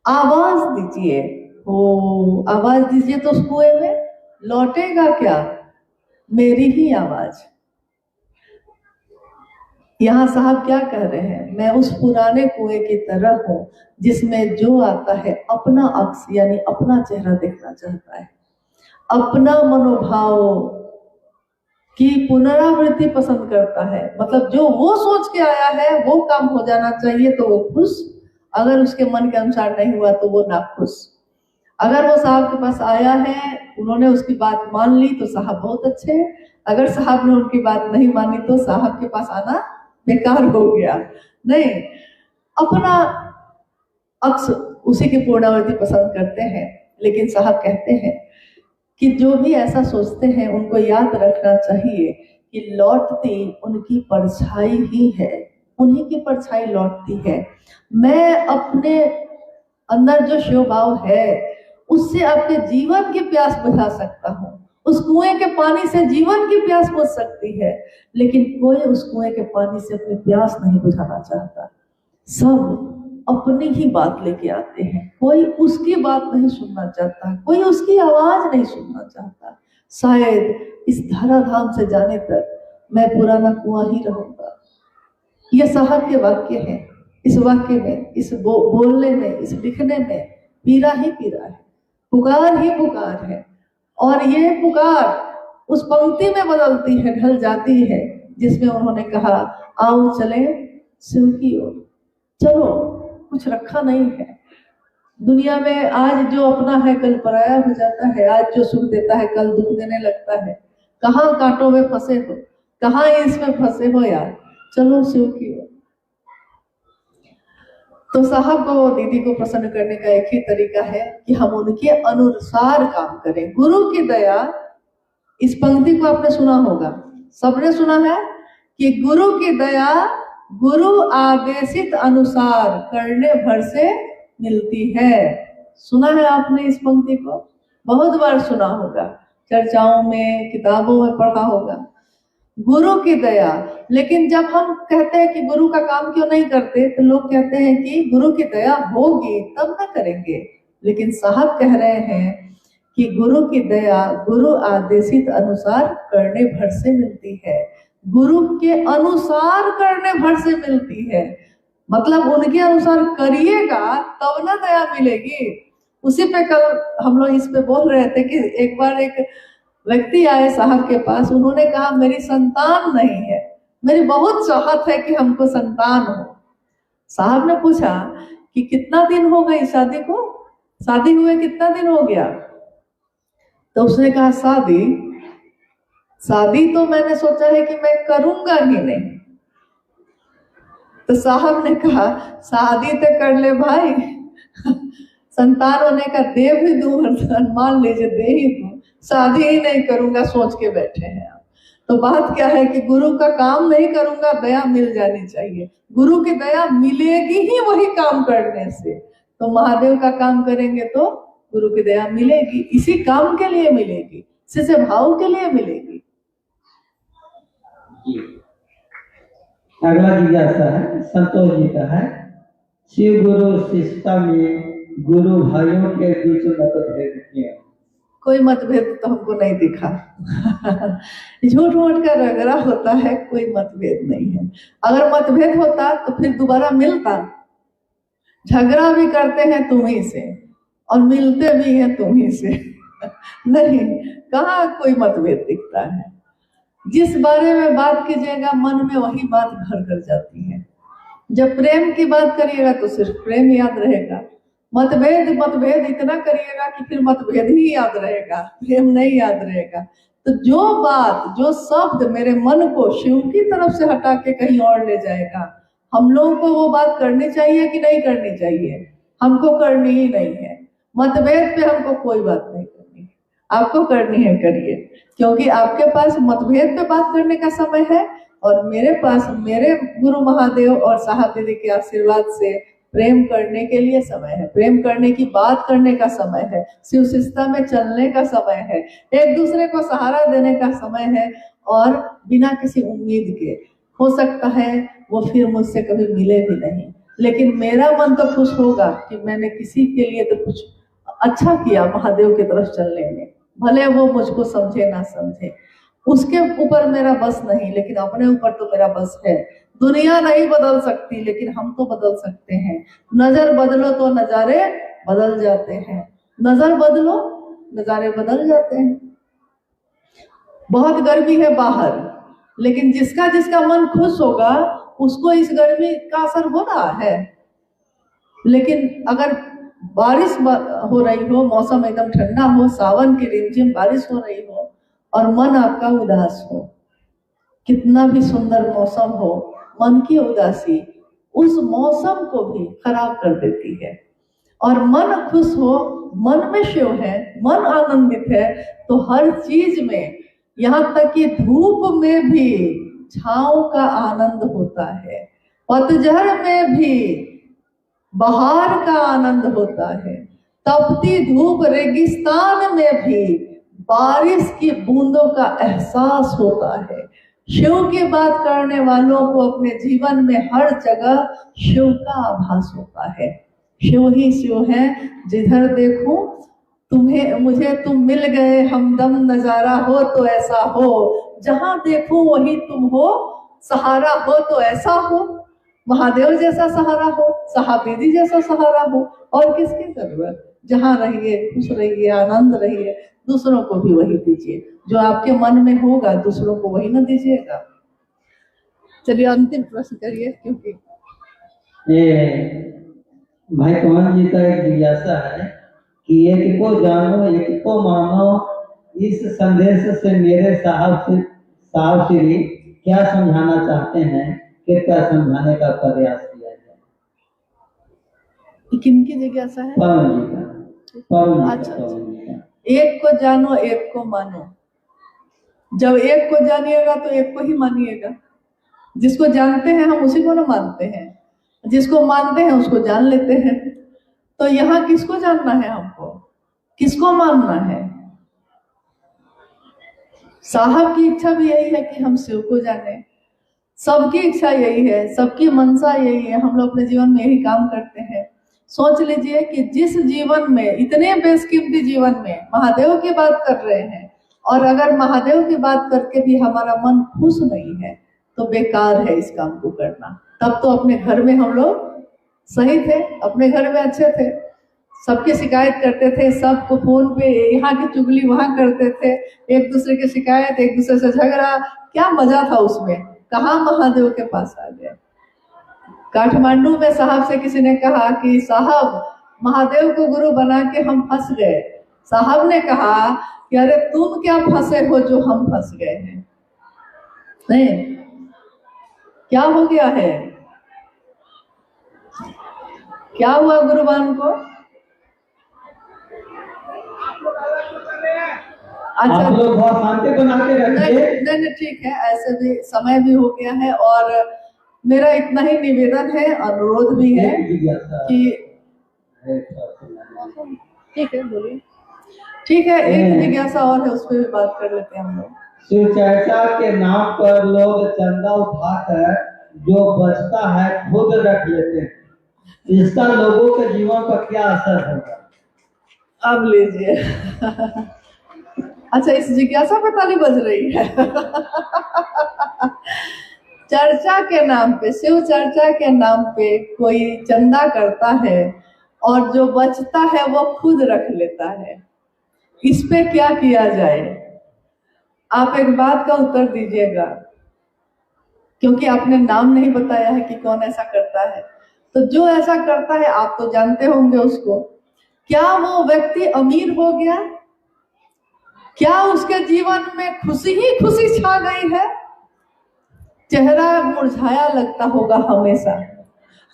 आवाज दीजिए, हो आवाज दीजिए तो उस कुएं में लौटेगा क्या? मेरी ही आवाज। यहाँ साहब क्या कह रहे हैं? मैं उस पुराने कुएं की तरह हूं जिसमें जो आता है अपना अक्स यानी अपना चेहरा देखना चाहता है, अपना मनोभाव की पुनरावृत्ति पसंद करता है। मतलब जो वो सोच के आया है वो काम हो जाना चाहिए तो वो खुश, अगर उसके मन के अनुसार नहीं हुआ तो वो नाखुश। अगर वो साहब के पास आया है, उन्होंने उसकी बात मान ली तो साहब बहुत अच्छे, अगर साहब ने उनकी बात नहीं मानी तो साहब के पास आना बेकार हो गया। नहीं, अपना अक्स उसी की पूर्णावृत्ति पसंद करते हैं। लेकिन साहब कहते हैं कि जो भी ऐसा सोचते हैं उनको याद रखना चाहिए कि लौटती उनकी परछाई ही है, उन्हीं की परछाई लौटती है। मैं अपने अंदर जो शिव भाव है उससे आपके जीवन की प्यास बुझा सकता हूँ, उस कुएं के पानी से जीवन की प्यास बुझ सकती है, लेकिन कोई उस कुएं के पानी से अपनी प्यास नहीं बुझाना चाहता। सब अपनी ही बात लेके आते हैं, कोई उसकी बात नहीं सुनना चाहता, कोई उसकी आवाज नहीं सुनना चाहता। शायद इस धराधाम से जाने तक मैं पुराना कुआं ही रहूंगा। ये साहब के वाक्य हैं। इस वाक्य में, इस बोलने में, इस लिखने में पीरा ही पीरा है, पुकार ही पुकार है। और ये पुकार उस पंक्ति में बदलती है, ढल जाती है, जिसमें उन्होंने कहा आओ चले शिव की ओर। चलो, कुछ रखा नहीं है दुनिया में। आज जो अपना है कल पराया हो जाता है, आज जो सुख देता है कल दुख देने लगता है। कहाँ कांटों में फंसे हो, कहाँ इसमें फंसे हो यार, चलो शिव की ओर। तो साहब को, दीदी को प्रसन्न करने का एक ही तरीका है कि हम उनके अनुसार काम करें। गुरु की दया, इस पंक्ति को आपने सुना होगा, सबने सुना है कि गुरु की दया गुरु आदेशित अनुसार करने भर से मिलती है। सुना है आपने इस पंक्ति को? बहुत बार सुना होगा, चर्चाओं में, किताबों में पढ़ा होगा, गुरु की दया। लेकिन जब हम कहते हैं कि गुरु का काम क्यों नहीं करते, तो लोग कहते हैं कि गुरु की दया होगी तब ना करेंगे। लेकिन साहब कह रहे हैं कि गुरु की दया गुरु आदेशित अनुसार करने भर से मिलती है, गुरु के अनुसार करने भर से मिलती है। मतलब उनके अनुसार करिएगा तब ना दया मिलेगी। उसी पे कल हम लोग इस पे बोल रहे थे कि एक बार एक व्यक्ति आए साहब के पास, उन्होंने कहा मेरी संतान नहीं है, मेरी बहुत चाहत है कि हमको संतान हो। साहब ने पूछा कि कितना दिन हो गई शादी को, शादी हुए कितना दिन हो गया? तो उसने कहा शादी तो मैंने सोचा है कि मैं करूंगा ही नहीं। तो साहब ने कहा शादी तो कर ले भाई, संतान होने का दे भी दूं, मान लीजिए दे ही दूं, शादी ही नहीं करूंगा सोच के बैठे हैं आप। तो बात क्या है कि गुरु का काम नहीं करूंगा, दया मिल जानी चाहिए। गुरु की दया मिलेगी ही वही काम करने से। तो महादेव का काम करेंगे तो गुरु की दया मिलेगी, इसी काम के लिए मिलेगी, इसी भाव के लिए मिलेगी। अगला जिज्ञासा है, संतोष जी का है, शिव गुरु शिष्टा में गुरु भाइयों के बीच मतभेद क्यों? कोई मतभेद तो हमको नहीं दिखा। झूठ मूठ का रगड़ा होता है, कोई मतभेद नहीं है। अगर मतभेद होता तो फिर दोबारा मिलता। झगड़ा भी करते हैं तुम्ही से और मिलते भी हैं तुम्ही से। नहीं, कहाँ कोई मतभेद दिखता है। जिस बारे में बात कीजिएगा मन में वही बात घर कर जाती है। जब प्रेम की बात करिएगा तो सिर्फ प्रेम याद रहेगा, मतभेद इतना करिएगा कि फिर मतभेद ही याद रहेगा, प्रेम नहीं याद रहेगा। तो जो बात, जो शब्द मेरे मन को शिव की तरफ से हटा के कहीं और ले जाएगा, हम लोगों को वो बात करनी चाहिए कि नहीं करनी चाहिए? हमको करनी ही नहीं है। मतभेद पे हमको कोई बात नहीं करनी। आपको करनी है करिए, क्योंकि आपके पास मतभेद पे बात करने का समय है और मेरे पास मेरे गुरु महादेव और साहब दीदी के आशीर्वाद से प्रेम करने के लिए समय है, प्रेम करने की बात करने का समय है, शिव शिष्टता में चलने का समय है, एक दूसरे को सहारा देने का समय है और बिना किसी उम्मीद के। हो सकता है वो फिर मुझसे कभी मिले भी नहीं, लेकिन मेरा मन तो खुश होगा कि मैंने किसी के लिए तो कुछ अच्छा किया महादेव की तरफ चलने में, भले वो मुझको समझे ना समझे, उसके ऊपर मेरा बस नहीं, लेकिन अपने ऊपर तो मेरा बस है। दुनिया नहीं बदल सकती, लेकिन हम तो बदल सकते हैं। नजर बदलो तो नजारे बदल जाते हैं, नजर बदलो नजारे बदल जाते हैं। बहुत गर्मी है बाहर, लेकिन जिसका जिसका मन खुश होगा उसको इस गर्मी का असर हो रहा है। लेकिन अगर बारिश हो रही हो, मौसम एकदम ठंडा हो, सावन की रिमझिम बारिश हो रही हो और मन आपका उदास हो, कितना भी सुंदर मौसम हो, मन की उदासी उस मौसम को भी खराब कर देती है। और मन खुश हो, मन में शिव है, मन आनंदित है, तो हर चीज में, यहाँ तक कि धूप में भी छांव का आनंद होता है, पतझड़ में भी बहार का आनंद होता है, तपती धूप रेगिस्तान में भी बारिश की बूंदों का एहसास होता है। शिव की बात करने वालों को अपने जीवन में हर जगह शिव का आभास होता है। शिव ही शिव है, जिधर देखूं तुम्हें मुझे तुम मिल गए, हमदम नजारा हो तो ऐसा हो, जहां देखूं वही तुम हो, सहारा हो तो ऐसा हो, महादेव जैसा सहारा हो, साहब दीदी जैसा सहारा हो, और किसकी जरूरत। जहां रहिए खुश रहिए, आनंद रहिए, दूसरों को भी वही दीजिए, जो आपके मन में होगा दूसरों को वही ना दीजिएगा। चलिए अंतिम प्रश्न करिए, क्योंकि ये भाई कौन जी का एक जिज्ञासा है कि एक को जानो एक को मानो, इस संदेश से मेरे साहब श्री क्या समझाना चाहते हैं, कृपया समझाने का प्रयास किया जाए। किनकी जिज्ञासा है? पवन जी का। अच्छा, एक को जानो एक को मानो। जब एक को जानिएगा तो एक को ही मानिएगा। जिसको जानते हैं हम उसी को ना मानते हैं, जिसको मानते हैं उसको जान लेते हैं। तो यहाँ किसको जानना है हमको, किसको मानना है? साहब की इच्छा भी यही है कि हम शिव को जाने, सबकी इच्छा यही है, सबकी मनसा यही है। हम लोग अपने जीवन में यही काम करते हैं। सोच लीजिए कि जिस जीवन में, इतने बेशकीमती जीवन में महादेव की बात कर रहे हैं, और अगर महादेव की बात करके भी हमारा मन खुश नहीं है तो बेकार है इस काम को करना। तब तो अपने घर में हम लोग सही थे, अपने घर में अच्छे थे, सबकी शिकायत करते थे, सबको फोन पे यहाँ की चुगली वहां करते थे, एक दूसरे की शिकायत, एक दूसरे से झगड़ा, क्या मजा था उसमें। कहाँ महादेव के पास आ गए। काठमांडू में साहब से किसी ने कहा कि साहब महादेव को गुरु बना के हम फंस गए। साहब ने कहा कि अरे तुम क्या फंसे हो जो हम फंस गए हैं। नहीं, क्या हो गया है, क्या हुआ गुरुबान को? अच्छा, आप लोग बहुत शांति बना के रखिए। नहीं ठीक है, ऐसे भी समय भी हो गया है और मेरा इतना ही निवेदन है, अनुरोध भी है कि ठीक है, बोलिए। ठीक है, एक जिज्ञासा और है, उस पर भी बात कर लेते हैं हम लोग। शिव चर्चा के नाम पर लोग चंदा उठाकर जो बचता है खुद रख लेते हैं, इसका लोगों के जीवन पर क्या असर होगा? अब लीजिए। अच्छा, इस जिज्ञासा पे ताली बज रही है। चर्चा के नाम पे, शिव चर्चा के नाम पे कोई चंदा करता है और जो बचता है वो खुद रख लेता है, इस पे क्या किया जाए? आप एक बात का उत्तर दीजिएगा, क्योंकि आपने नाम नहीं बताया है कि कौन ऐसा करता है। तो जो ऐसा करता है आप तो जानते होंगे उसको। क्या वो व्यक्ति अमीर हो गया? क्या उसके जीवन में खुशी ही खुशी छा गई है? चेहरा मुरझाया लगता होगा हमेशा।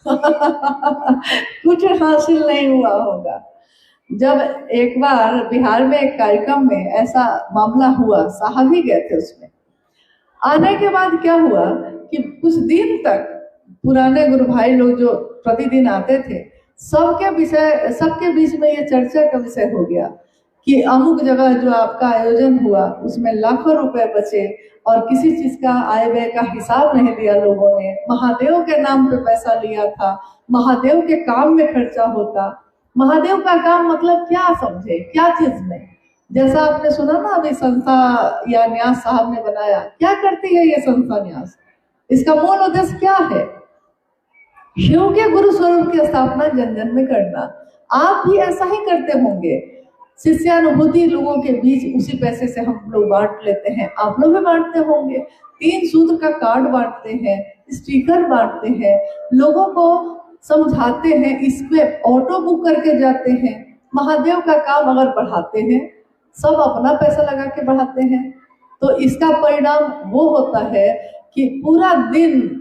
कुछ हासिल नहीं हुआ होगा। जब एक बार बिहार में एक कार्यक्रम में ऐसा मामला हुआ, साहब ही गए थे उसमें। आने के बाद क्या हुआ कि कुछ दिन तक पुराने गुरु भाई लोग जो प्रतिदिन आते थे, सबके बीच में ये चर्चा का विषय हो गया कि अमुक जगह जो आपका आयोजन हुआ उसमें लाखों रुपए बचे और किसी चीज का आय व्यय का हिसाब नहीं दिया लोगों ने, महादेव के नाम पे पैसा लिया था, महादेव के काम में खर्चा होता। महादेव का काम मतलब क्या समझे, क्या चीज में? जैसा आपने सुना ना अभी संस्था या न्यास साहब ने बनाया, क्या करती है ये संस्था न्यास? इसका मूल उद्देश्य क्या है? शिव के गुरु स्वरूप की स्थापना जन जन में करना। आप भी ऐसा ही करते होंगे। शिष्यानुभूति लोगों के बीच उसी पैसे से हम लोग बांट लेते हैं, आप लोग भी बांटते होंगे। 3 सूत्र का कार्ड बांटते हैं, स्टिकर बांटते हैं, लोगों को समझाते हैं, इसमें ऑटो बुक करके जाते हैं। महादेव का काम अगर बढ़ाते हैं, सब अपना पैसा लगा के बढ़ाते हैं, तो इसका परिणाम वो होता है कि पूरा दिन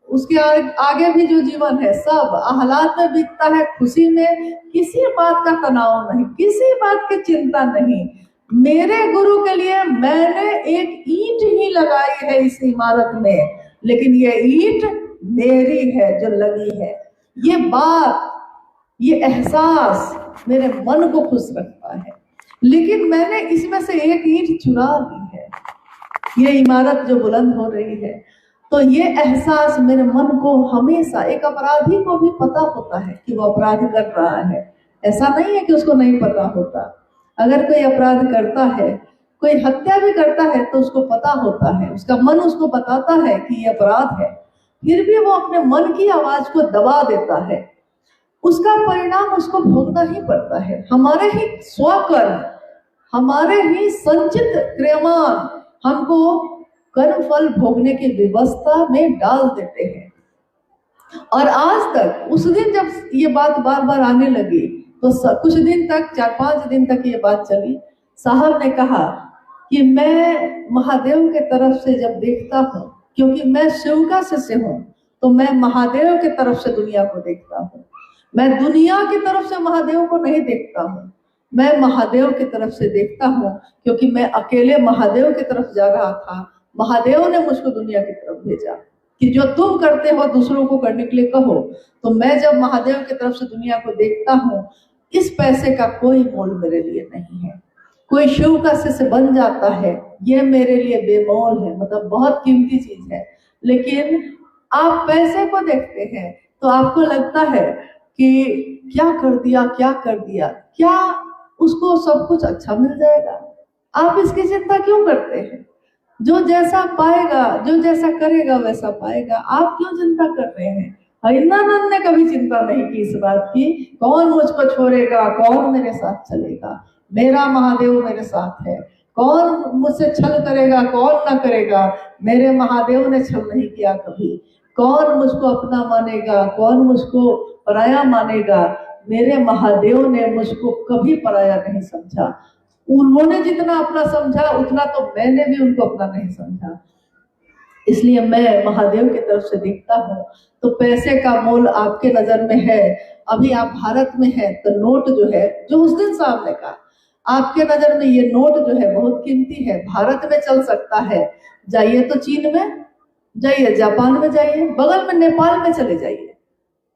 उसके आगे भी जो जीवन है सब आह्लाद में बीतता है, खुशी में, किसी बात का तनाव नहीं, किसी बात की चिंता नहीं। मेरे गुरु के लिए मैंने एक ईंट ही लगाई है इस इमारत में, लेकिन ये ईंट मेरी है जो लगी है। ये बात, ये एहसास मेरे मन को खुश रखता है, लेकिन मैंने इसमें से एक ईंट चुरा ली है, ये इमारत जो बुलंद हो रही है। तो ये एहसास मेरे मन को हमेशा, एक अपराधी को भी पता होता है कि वो अपराध कर रहा है, ऐसा नहीं है कि उसको नहीं पता होता। अगर कोई अपराध करता है, कोई हत्या भी करता है, तो उसको पता होता है, उसका मन उसको बताता है कि ये अपराध है, फिर भी वो अपने मन की आवाज को दबा देता है। उसका परिणाम उसको भोगना ही पड़ता है। हमारे ही स्वकर्म, हमारे ही संचित क्रियमान हमको कर्म फल भोगने की व्यवस्था में डाल देते हैं। और आज तक, उस दिन जब ये बात बार बार आने लगी, तो कुछ दिन तक, 4-5 दिन तक ये बात चली। साहब ने कहा कि मैं महादेव के तरफ से जब देखता हूँ, क्योंकि मैं शिव का शिष्य हूँ, तो मैं महादेव के तरफ से दुनिया को देखता हूँ। मैं दुनिया की तरफ से महादेव को नहीं देखता हूँ, मैं महादेव की तरफ से देखता हूँ, क्योंकि मैं अकेले महादेव की तरफ जा रहा था। महादेव ने मुझको दुनिया की तरफ भेजा कि जो तुम करते हो दूसरों को करने के लिए कहो। तो मैं जब महादेव की तरफ से दुनिया को देखता हूँ, इस पैसे का कोई मोल मेरे लिए नहीं है। कोई शिव का शिष्य बन जाता है, ये मेरे लिए बेमोल है, मतलब बहुत कीमती चीज है। लेकिन आप पैसे को देखते हैं तो आपको लगता है कि क्या कर दिया, क्या कर दिया, क्या उसको सब कुछ अच्छा मिल जाएगा? आप इसकी चिंता क्यों करते हैं? जो जैसा पाएगा, जो जैसा करेगा वैसा पाएगा। आप क्यों चिंता कर रहे हैं? हरिनानंद ने कभी चिंता नहीं की इस बात की, कौन मुझको छोड़ेगा, कौन मेरे साथ चलेगा। मेरा महादेव मेरे साथ है, कौन मुझसे छल करेगा, कौन ना करेगा। मेरे महादेव ने छल नहीं किया कभी। कौन मुझको अपना मानेगा, कौन मुझको पराया मानेगा। मेरे महादेव ने मुझको कभी पराया नहीं समझा। उन्होंने जितना अपना समझा, उतना तो मैंने भी उनको अपना नहीं समझा। इसलिए मैं महादेव की तरफ से देखता हूँ। तो पैसे का मोल आपके नजर में है, अभी आप भारत में हैं, तो नोट जो है, जो उस दिन साहब ने कहा, आपके नजर में ये नोट जो है बहुत कीमती है, भारत में चल सकता है। जाइए तो चीन में जाइए, जापान में जाइए, बगल में नेपाल में चले जाइए।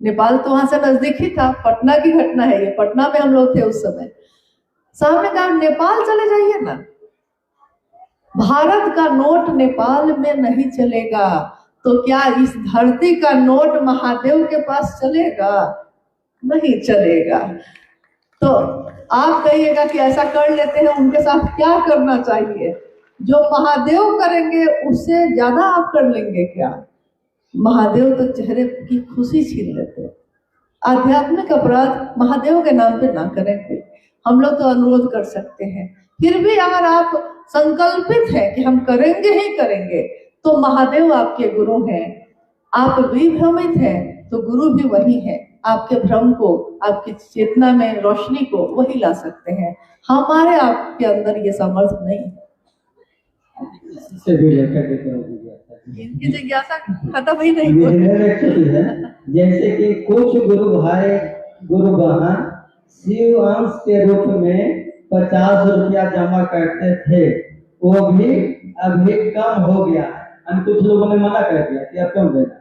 नेपाल तो वहां से नजदीक ही था, पटना की घटना है ये, पटना में हम लोग थे उस समय। साहब ने कहा नेपाल चले जाइए ना, भारत का नोट नेपाल में नहीं चलेगा, तो क्या इस धरती का नोट महादेव के पास चलेगा? नहीं चलेगा। तो आप कहिएगा कि ऐसा कर लेते हैं, उनके साथ क्या करना चाहिए? जो महादेव करेंगे उससे ज्यादा आप कर लेंगे क्या? महादेव तो चेहरे की खुशी छीन लेते हैं। आध्यात्मिक अपराध महादेव के नाम पे ना करें कोई। हम लोग तो अनुरोध कर सकते हैं, फिर भी अगर आप संकल्पित हैं कि हम करेंगे ही करेंगे, तो महादेव आपके गुरु हैं। आप विभ्रमित हैं तो गुरु भी वही है। आपके भ्रम को, आपकी चेतना में रोशनी को वही ला सकते हैं। हमारे आपके अंदर ये सामर्थ्य नहीं है। इनकी जिज्ञासा खत्म ही नहीं होती है। जैसे कि कुछ गुरु भाई, गुरु बहन शिव अंश के रूप में 50 रुपया जमा करते थे, वो भी अभी कम हो गया। कुछ लोगों ने मना कर दिया कि अब क्यों देना।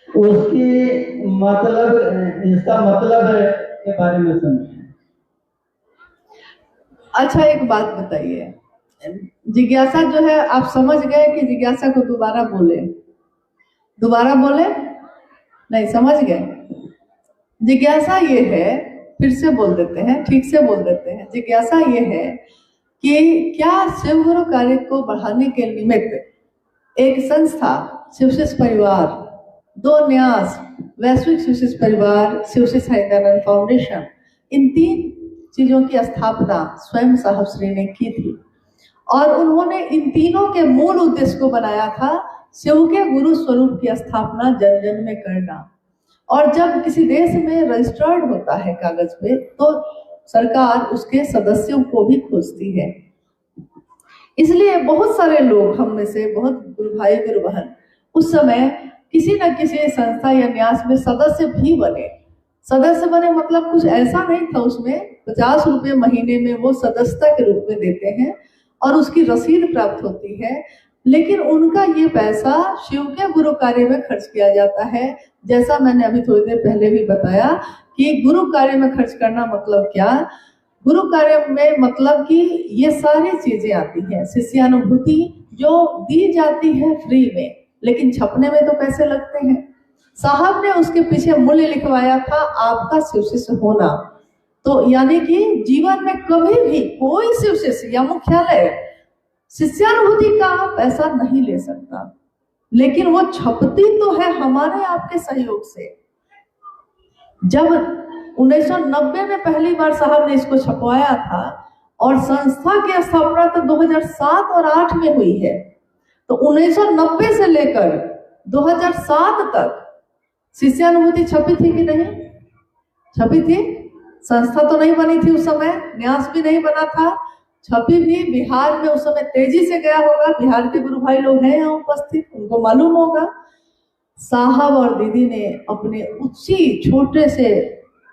उसकी मतलब, इसका मतलब है के बारे में समझें। अच्छा, एक बात बताइए, जिज्ञासा जो है आप समझ गए कि जिज्ञासा को दोबारा बोले? दोबारा बोले? नहीं समझ गए? जिज्ञासा ये है, फिर से बोल देते हैं, ठीक से बोल देते हैं। जिज्ञासा ये है कि क्या शिव गुरु कार्य को बढ़ाने के निमित्त एक संस्था शिवशिष्य परिवार, दो न्यास, वैश्विक शिवशिष्य परिवार, शिवशिष्य हरिदानंद फाउंडेशन, इन 3 चीजों की स्थापना स्वयं साहब श्री ने की थी। और उन्होंने इन तीनों के मूल उद्देश्य को बनाया था शिव के गुरु स्वरूप की स्थापना जन जन में करना। और जब किसी देश में रजिस्टर्ड होता है कागज पे, तो सरकार उसके सदस्यों को भी खोजती है। इसलिए बहुत सारे लोग, हम में से बहुत गुरु भाई गुरु बहन उस समय किसी न किसी संस्था या न्यास में सदस्य भी बने। सदस्य बने मतलब कुछ ऐसा नहीं था, उसमें 50 रुपये महीने में वो सदस्यता के रूप में देते हैं और उसकी रसीद प्राप्त होती है। लेकिन उनका ये पैसा शिव के गुरु कार्य में खर्च किया जाता है। जैसा मैंने अभी थोड़ी देर पहले भी बताया कि गुरु कार्य में खर्च करना मतलब क्या? गुरु कार्य में मतलब कि ये सारी चीजें आती हैं। शिष्यानुभूति जो दी जाती है फ्री में, लेकिन छपने में तो पैसे लगते हैं। साहब ने उसके पीछे मूल्य लिखवाया था, आपका शिव शिष्य होना। तो यानी कि जीवन में कभी भी कोई शिव शिष्य या मुख्यालय शिष्यानुभूति का पैसा नहीं ले सकता, लेकिन वो छपती तो है हमारे आपके सहयोग से। जब 1990 में पहली बार साहब ने इसको छपवाया था और संस्था की स्थापना तो 2007 और 8 में हुई है, तो 1990 से लेकर 2007 तक शिष्यानुभूति छपी थी कि नहीं छपी थी? संस्था तो नहीं बनी थी उस समय, न्यास भी नहीं बना था, छपी भी बिहार में उस समय तेजी से गया होगा। बिहार के गुरु भाई लोग हैं यहाँ उपस्थित, उनको मालूम होगा। साहब और दीदी ने अपने उसी छोटे से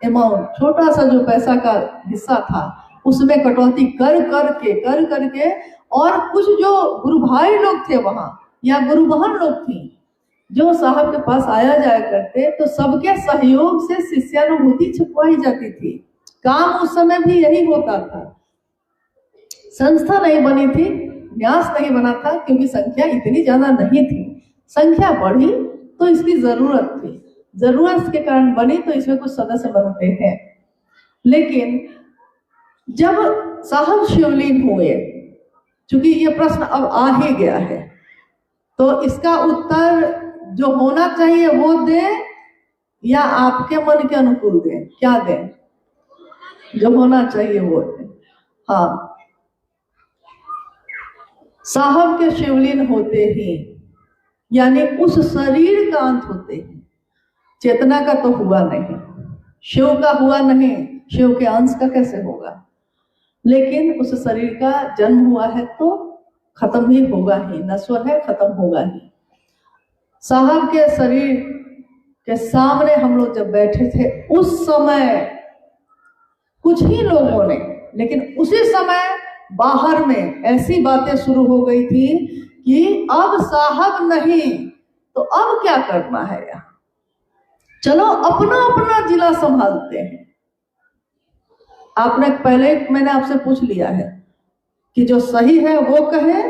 अमाउंट, छोटा सा जो पैसा का हिस्सा था, उसमें कटौती कर करके और कुछ जो गुरु भाई लोग थे वहां या गुरु बहन लोग थी जो साहब के पास आया जाया करते, तो सबके सहयोग से शिष्यानुभूति छपवाई जाती थी। काम उस समय भी यही होता था। संस्था नहीं बनी थी, न्यास नहीं बना था, क्योंकि संख्या इतनी ज्यादा नहीं थी। संख्या बढ़ी तो इसकी जरूरत थी, जरूरत के कारण बनी, तो इसमें कुछ सदस्य बनते हैं। लेकिन जब साहब शिवलीन हुए, चूंकि ये प्रश्न अब आ ही गया है, तो इसका उत्तर जो होना चाहिए वो दे या आपके मन के अनुकूल दे? क्या दे? जो होना चाहिए वो दे। हाँ, साहब के शिवलीन होते ही, यानी उस शरीर का अंत होते ही, चेतना का तो हुआ नहीं, शिव का हुआ नहीं, शिव के अंश का कैसे होगा? लेकिन उस शरीर का जन्म हुआ है तो खत्म ही होगा ही, नश्वर है, खत्म होगा ही। साहब के शरीर के सामने हम लोग जब बैठे थे उस समय कुछ ही लोगों ने, लेकिन उसी समय बाहर में ऐसी बातें शुरू हो गई थी कि अब साहब नहीं तो अब क्या करना है यहाँ, चलो अपना अपना जिला संभालते हैं। आपने पहले, मैंने आपसे पूछ लिया है कि जो सही है वो कहे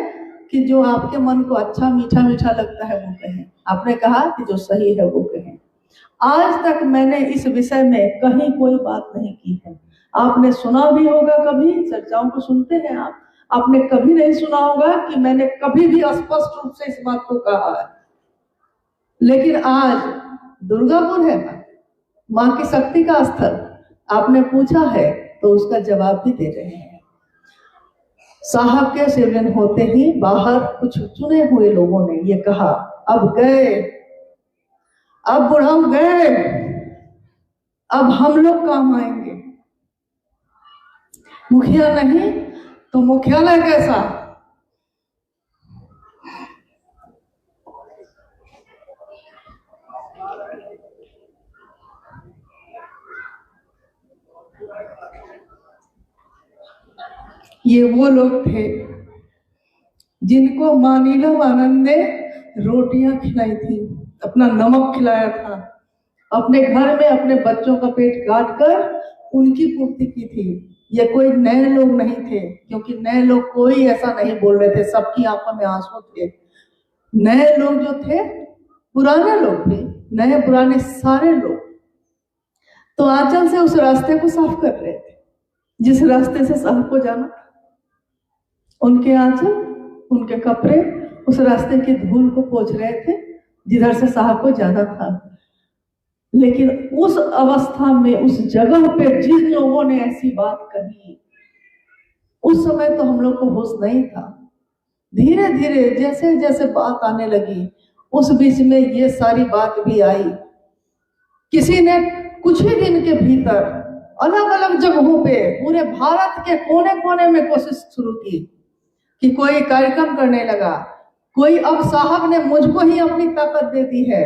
कि जो आपके मन को अच्छा मीठा मीठा लगता है वो कहे। आपने कहा कि जो सही है वो कहे। आज तक मैंने इस विषय में कहीं कोई बात नहीं की है। आपने सुना भी होगा, कभी चर्चाओं को सुनते हैं आप, आपने कभी नहीं सुना होगा कि मैंने कभी भी स्पष्ट रूप से इस बात को कहा है। लेकिन आज दुर्गापुर है माँ की शक्ति का स्थल, आपने पूछा है तो उसका जवाब भी दे रहे हैं। साहब के शिवलिंग होते ही बाहर कुछ चुने हुए लोगों ने ये कहा, अब गए, अब बुढ़ाऊ गए, अब हम लोग काम आएंगे। मुखिया नहीं तो मुख्यालय कैसा? ये वो लोग थे जिनको माँ नीलम आनंद ने रोटियां खिलाई थी, अपना नमक खिलाया था, अपने घर में अपने बच्चों का पेट काट कर उनकी पूर्ति की थी। ये कोई नए लोग नहीं थे, क्योंकि नए लोग कोई ऐसा नहीं बोल रहे थे, सबकी आंखों में आंसू थे। नए लोग जो थे पुराने लोग थे, नए पुराने सारे लोग तो आंचल से उस रास्ते को साफ कर रहे थे, जिस रास्ते से साहब को जाना था। उनके आंचल, उनके कपड़े उस रास्ते की धूल को पोंछ रहे थे जिधर से साहब को जाना था। लेकिन उस अवस्था में, उस जगह पे जिन लोगों ने ऐसी बात कही, उस समय तो हम लोग को होश नहीं था। धीरे धीरे जैसे जैसे बात आने लगी, उस बीच में ये सारी बात भी आई। किसी ने कुछ ही दिन के भीतर अलग अलग जगहों पे पूरे भारत के कोने कोने में कोशिश शुरू की कि कोई कार्यक्रम करने लगा। कोई अब साहब ने मुझको ही अपनी ताकत दे दी है,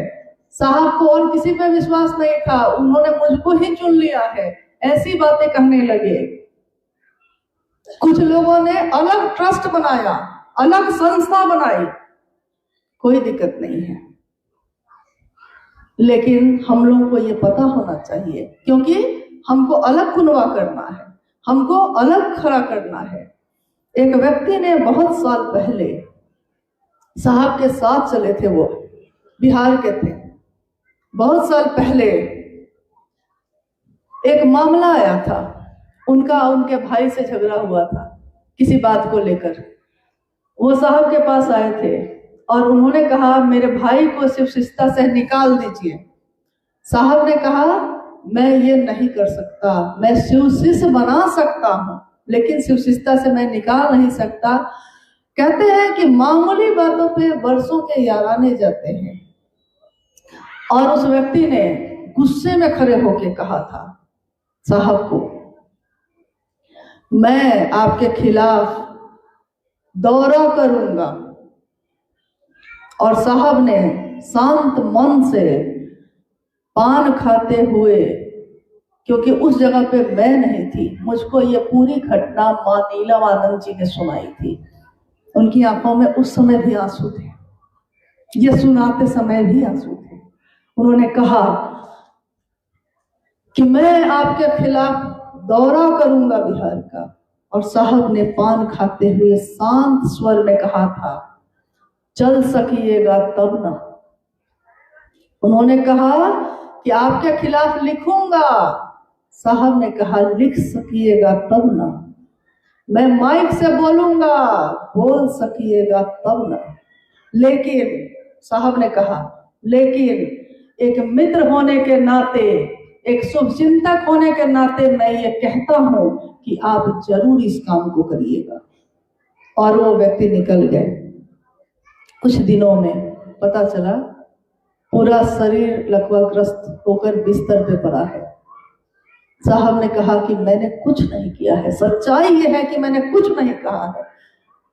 साहब को और किसी पे विश्वास नहीं था, उन्होंने मुझको ही चुन लिया है, ऐसी बातें कहने लगे। कुछ लोगों ने अलग ट्रस्ट बनाया, अलग संस्था बनाई, कोई दिक्कत नहीं है, लेकिन हम लोगों को ये पता होना चाहिए, क्योंकि हमको अलग कुनवा करना है, हमको अलग खड़ा करना है। एक व्यक्ति ने बहुत साल पहले साहब के साथ चले थे, वो बिहार के थे। बहुत साल पहले एक मामला आया था, उनका उनके भाई से झगड़ा हुआ था किसी बात को लेकर। वो साहब के पास आए थे और उन्होंने कहा मेरे भाई को शिव शिष्टता से निकाल दीजिए। साहब ने कहा मैं ये नहीं कर सकता, मैं शिव शिष्य बना सकता हूँ लेकिन शिव शिष्टता से मैं निकाल नहीं सकता। कहते हैं कि मामूली बातों पे वर्षों के याराने जाते हैं। और उस व्यक्ति ने गुस्से में खड़े होकर कहा था साहब को, मैं आपके खिलाफ दौरा करूंगा। और साहब ने शांत मन से पान खाते हुए, क्योंकि उस जगह पे मैं नहीं थी, मुझको ये पूरी घटना माँ नीलम आनंद जी ने सुनाई थी। उनकी आंखों में उस समय भी आंसू थे, ये सुनाते समय भी आंसू थे। उन्होंने कहा कि मैं आपके खिलाफ दौरा करूंगा बिहार का। और साहब ने पान खाते हुए शांत स्वर में कहा था, चल सकिएगा तब ना। उन्होंने कहा कि आपके खिलाफ लिखूंगा। साहब ने कहा लिख सकिएगा तब ना, मैं माइक से बोलूंगा, बोल सकिएगा तब ना। लेकिन साहब ने कहा, लेकिन एक मित्र होने के नाते, एक शुभचिंतक होने के नाते मैं ये कहता हूं कि आप जरूर इस काम को करिएगा। और वो व्यक्ति निकल गए। कुछ दिनों में पता चला पूरा शरीर लकवाग्रस्त होकर बिस्तर पे पड़ा है। साहब ने कहा कि मैंने कुछ नहीं किया है, सच्चाई ये है कि मैंने कुछ नहीं कहा है,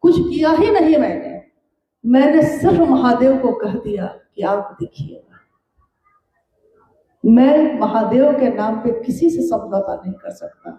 कुछ किया ही नहीं मैंने सिर्फ महादेव को कह दिया कि आप देखिएगा। मैं महादेव के नाम पे किसी से समझौता नहीं कर सकता।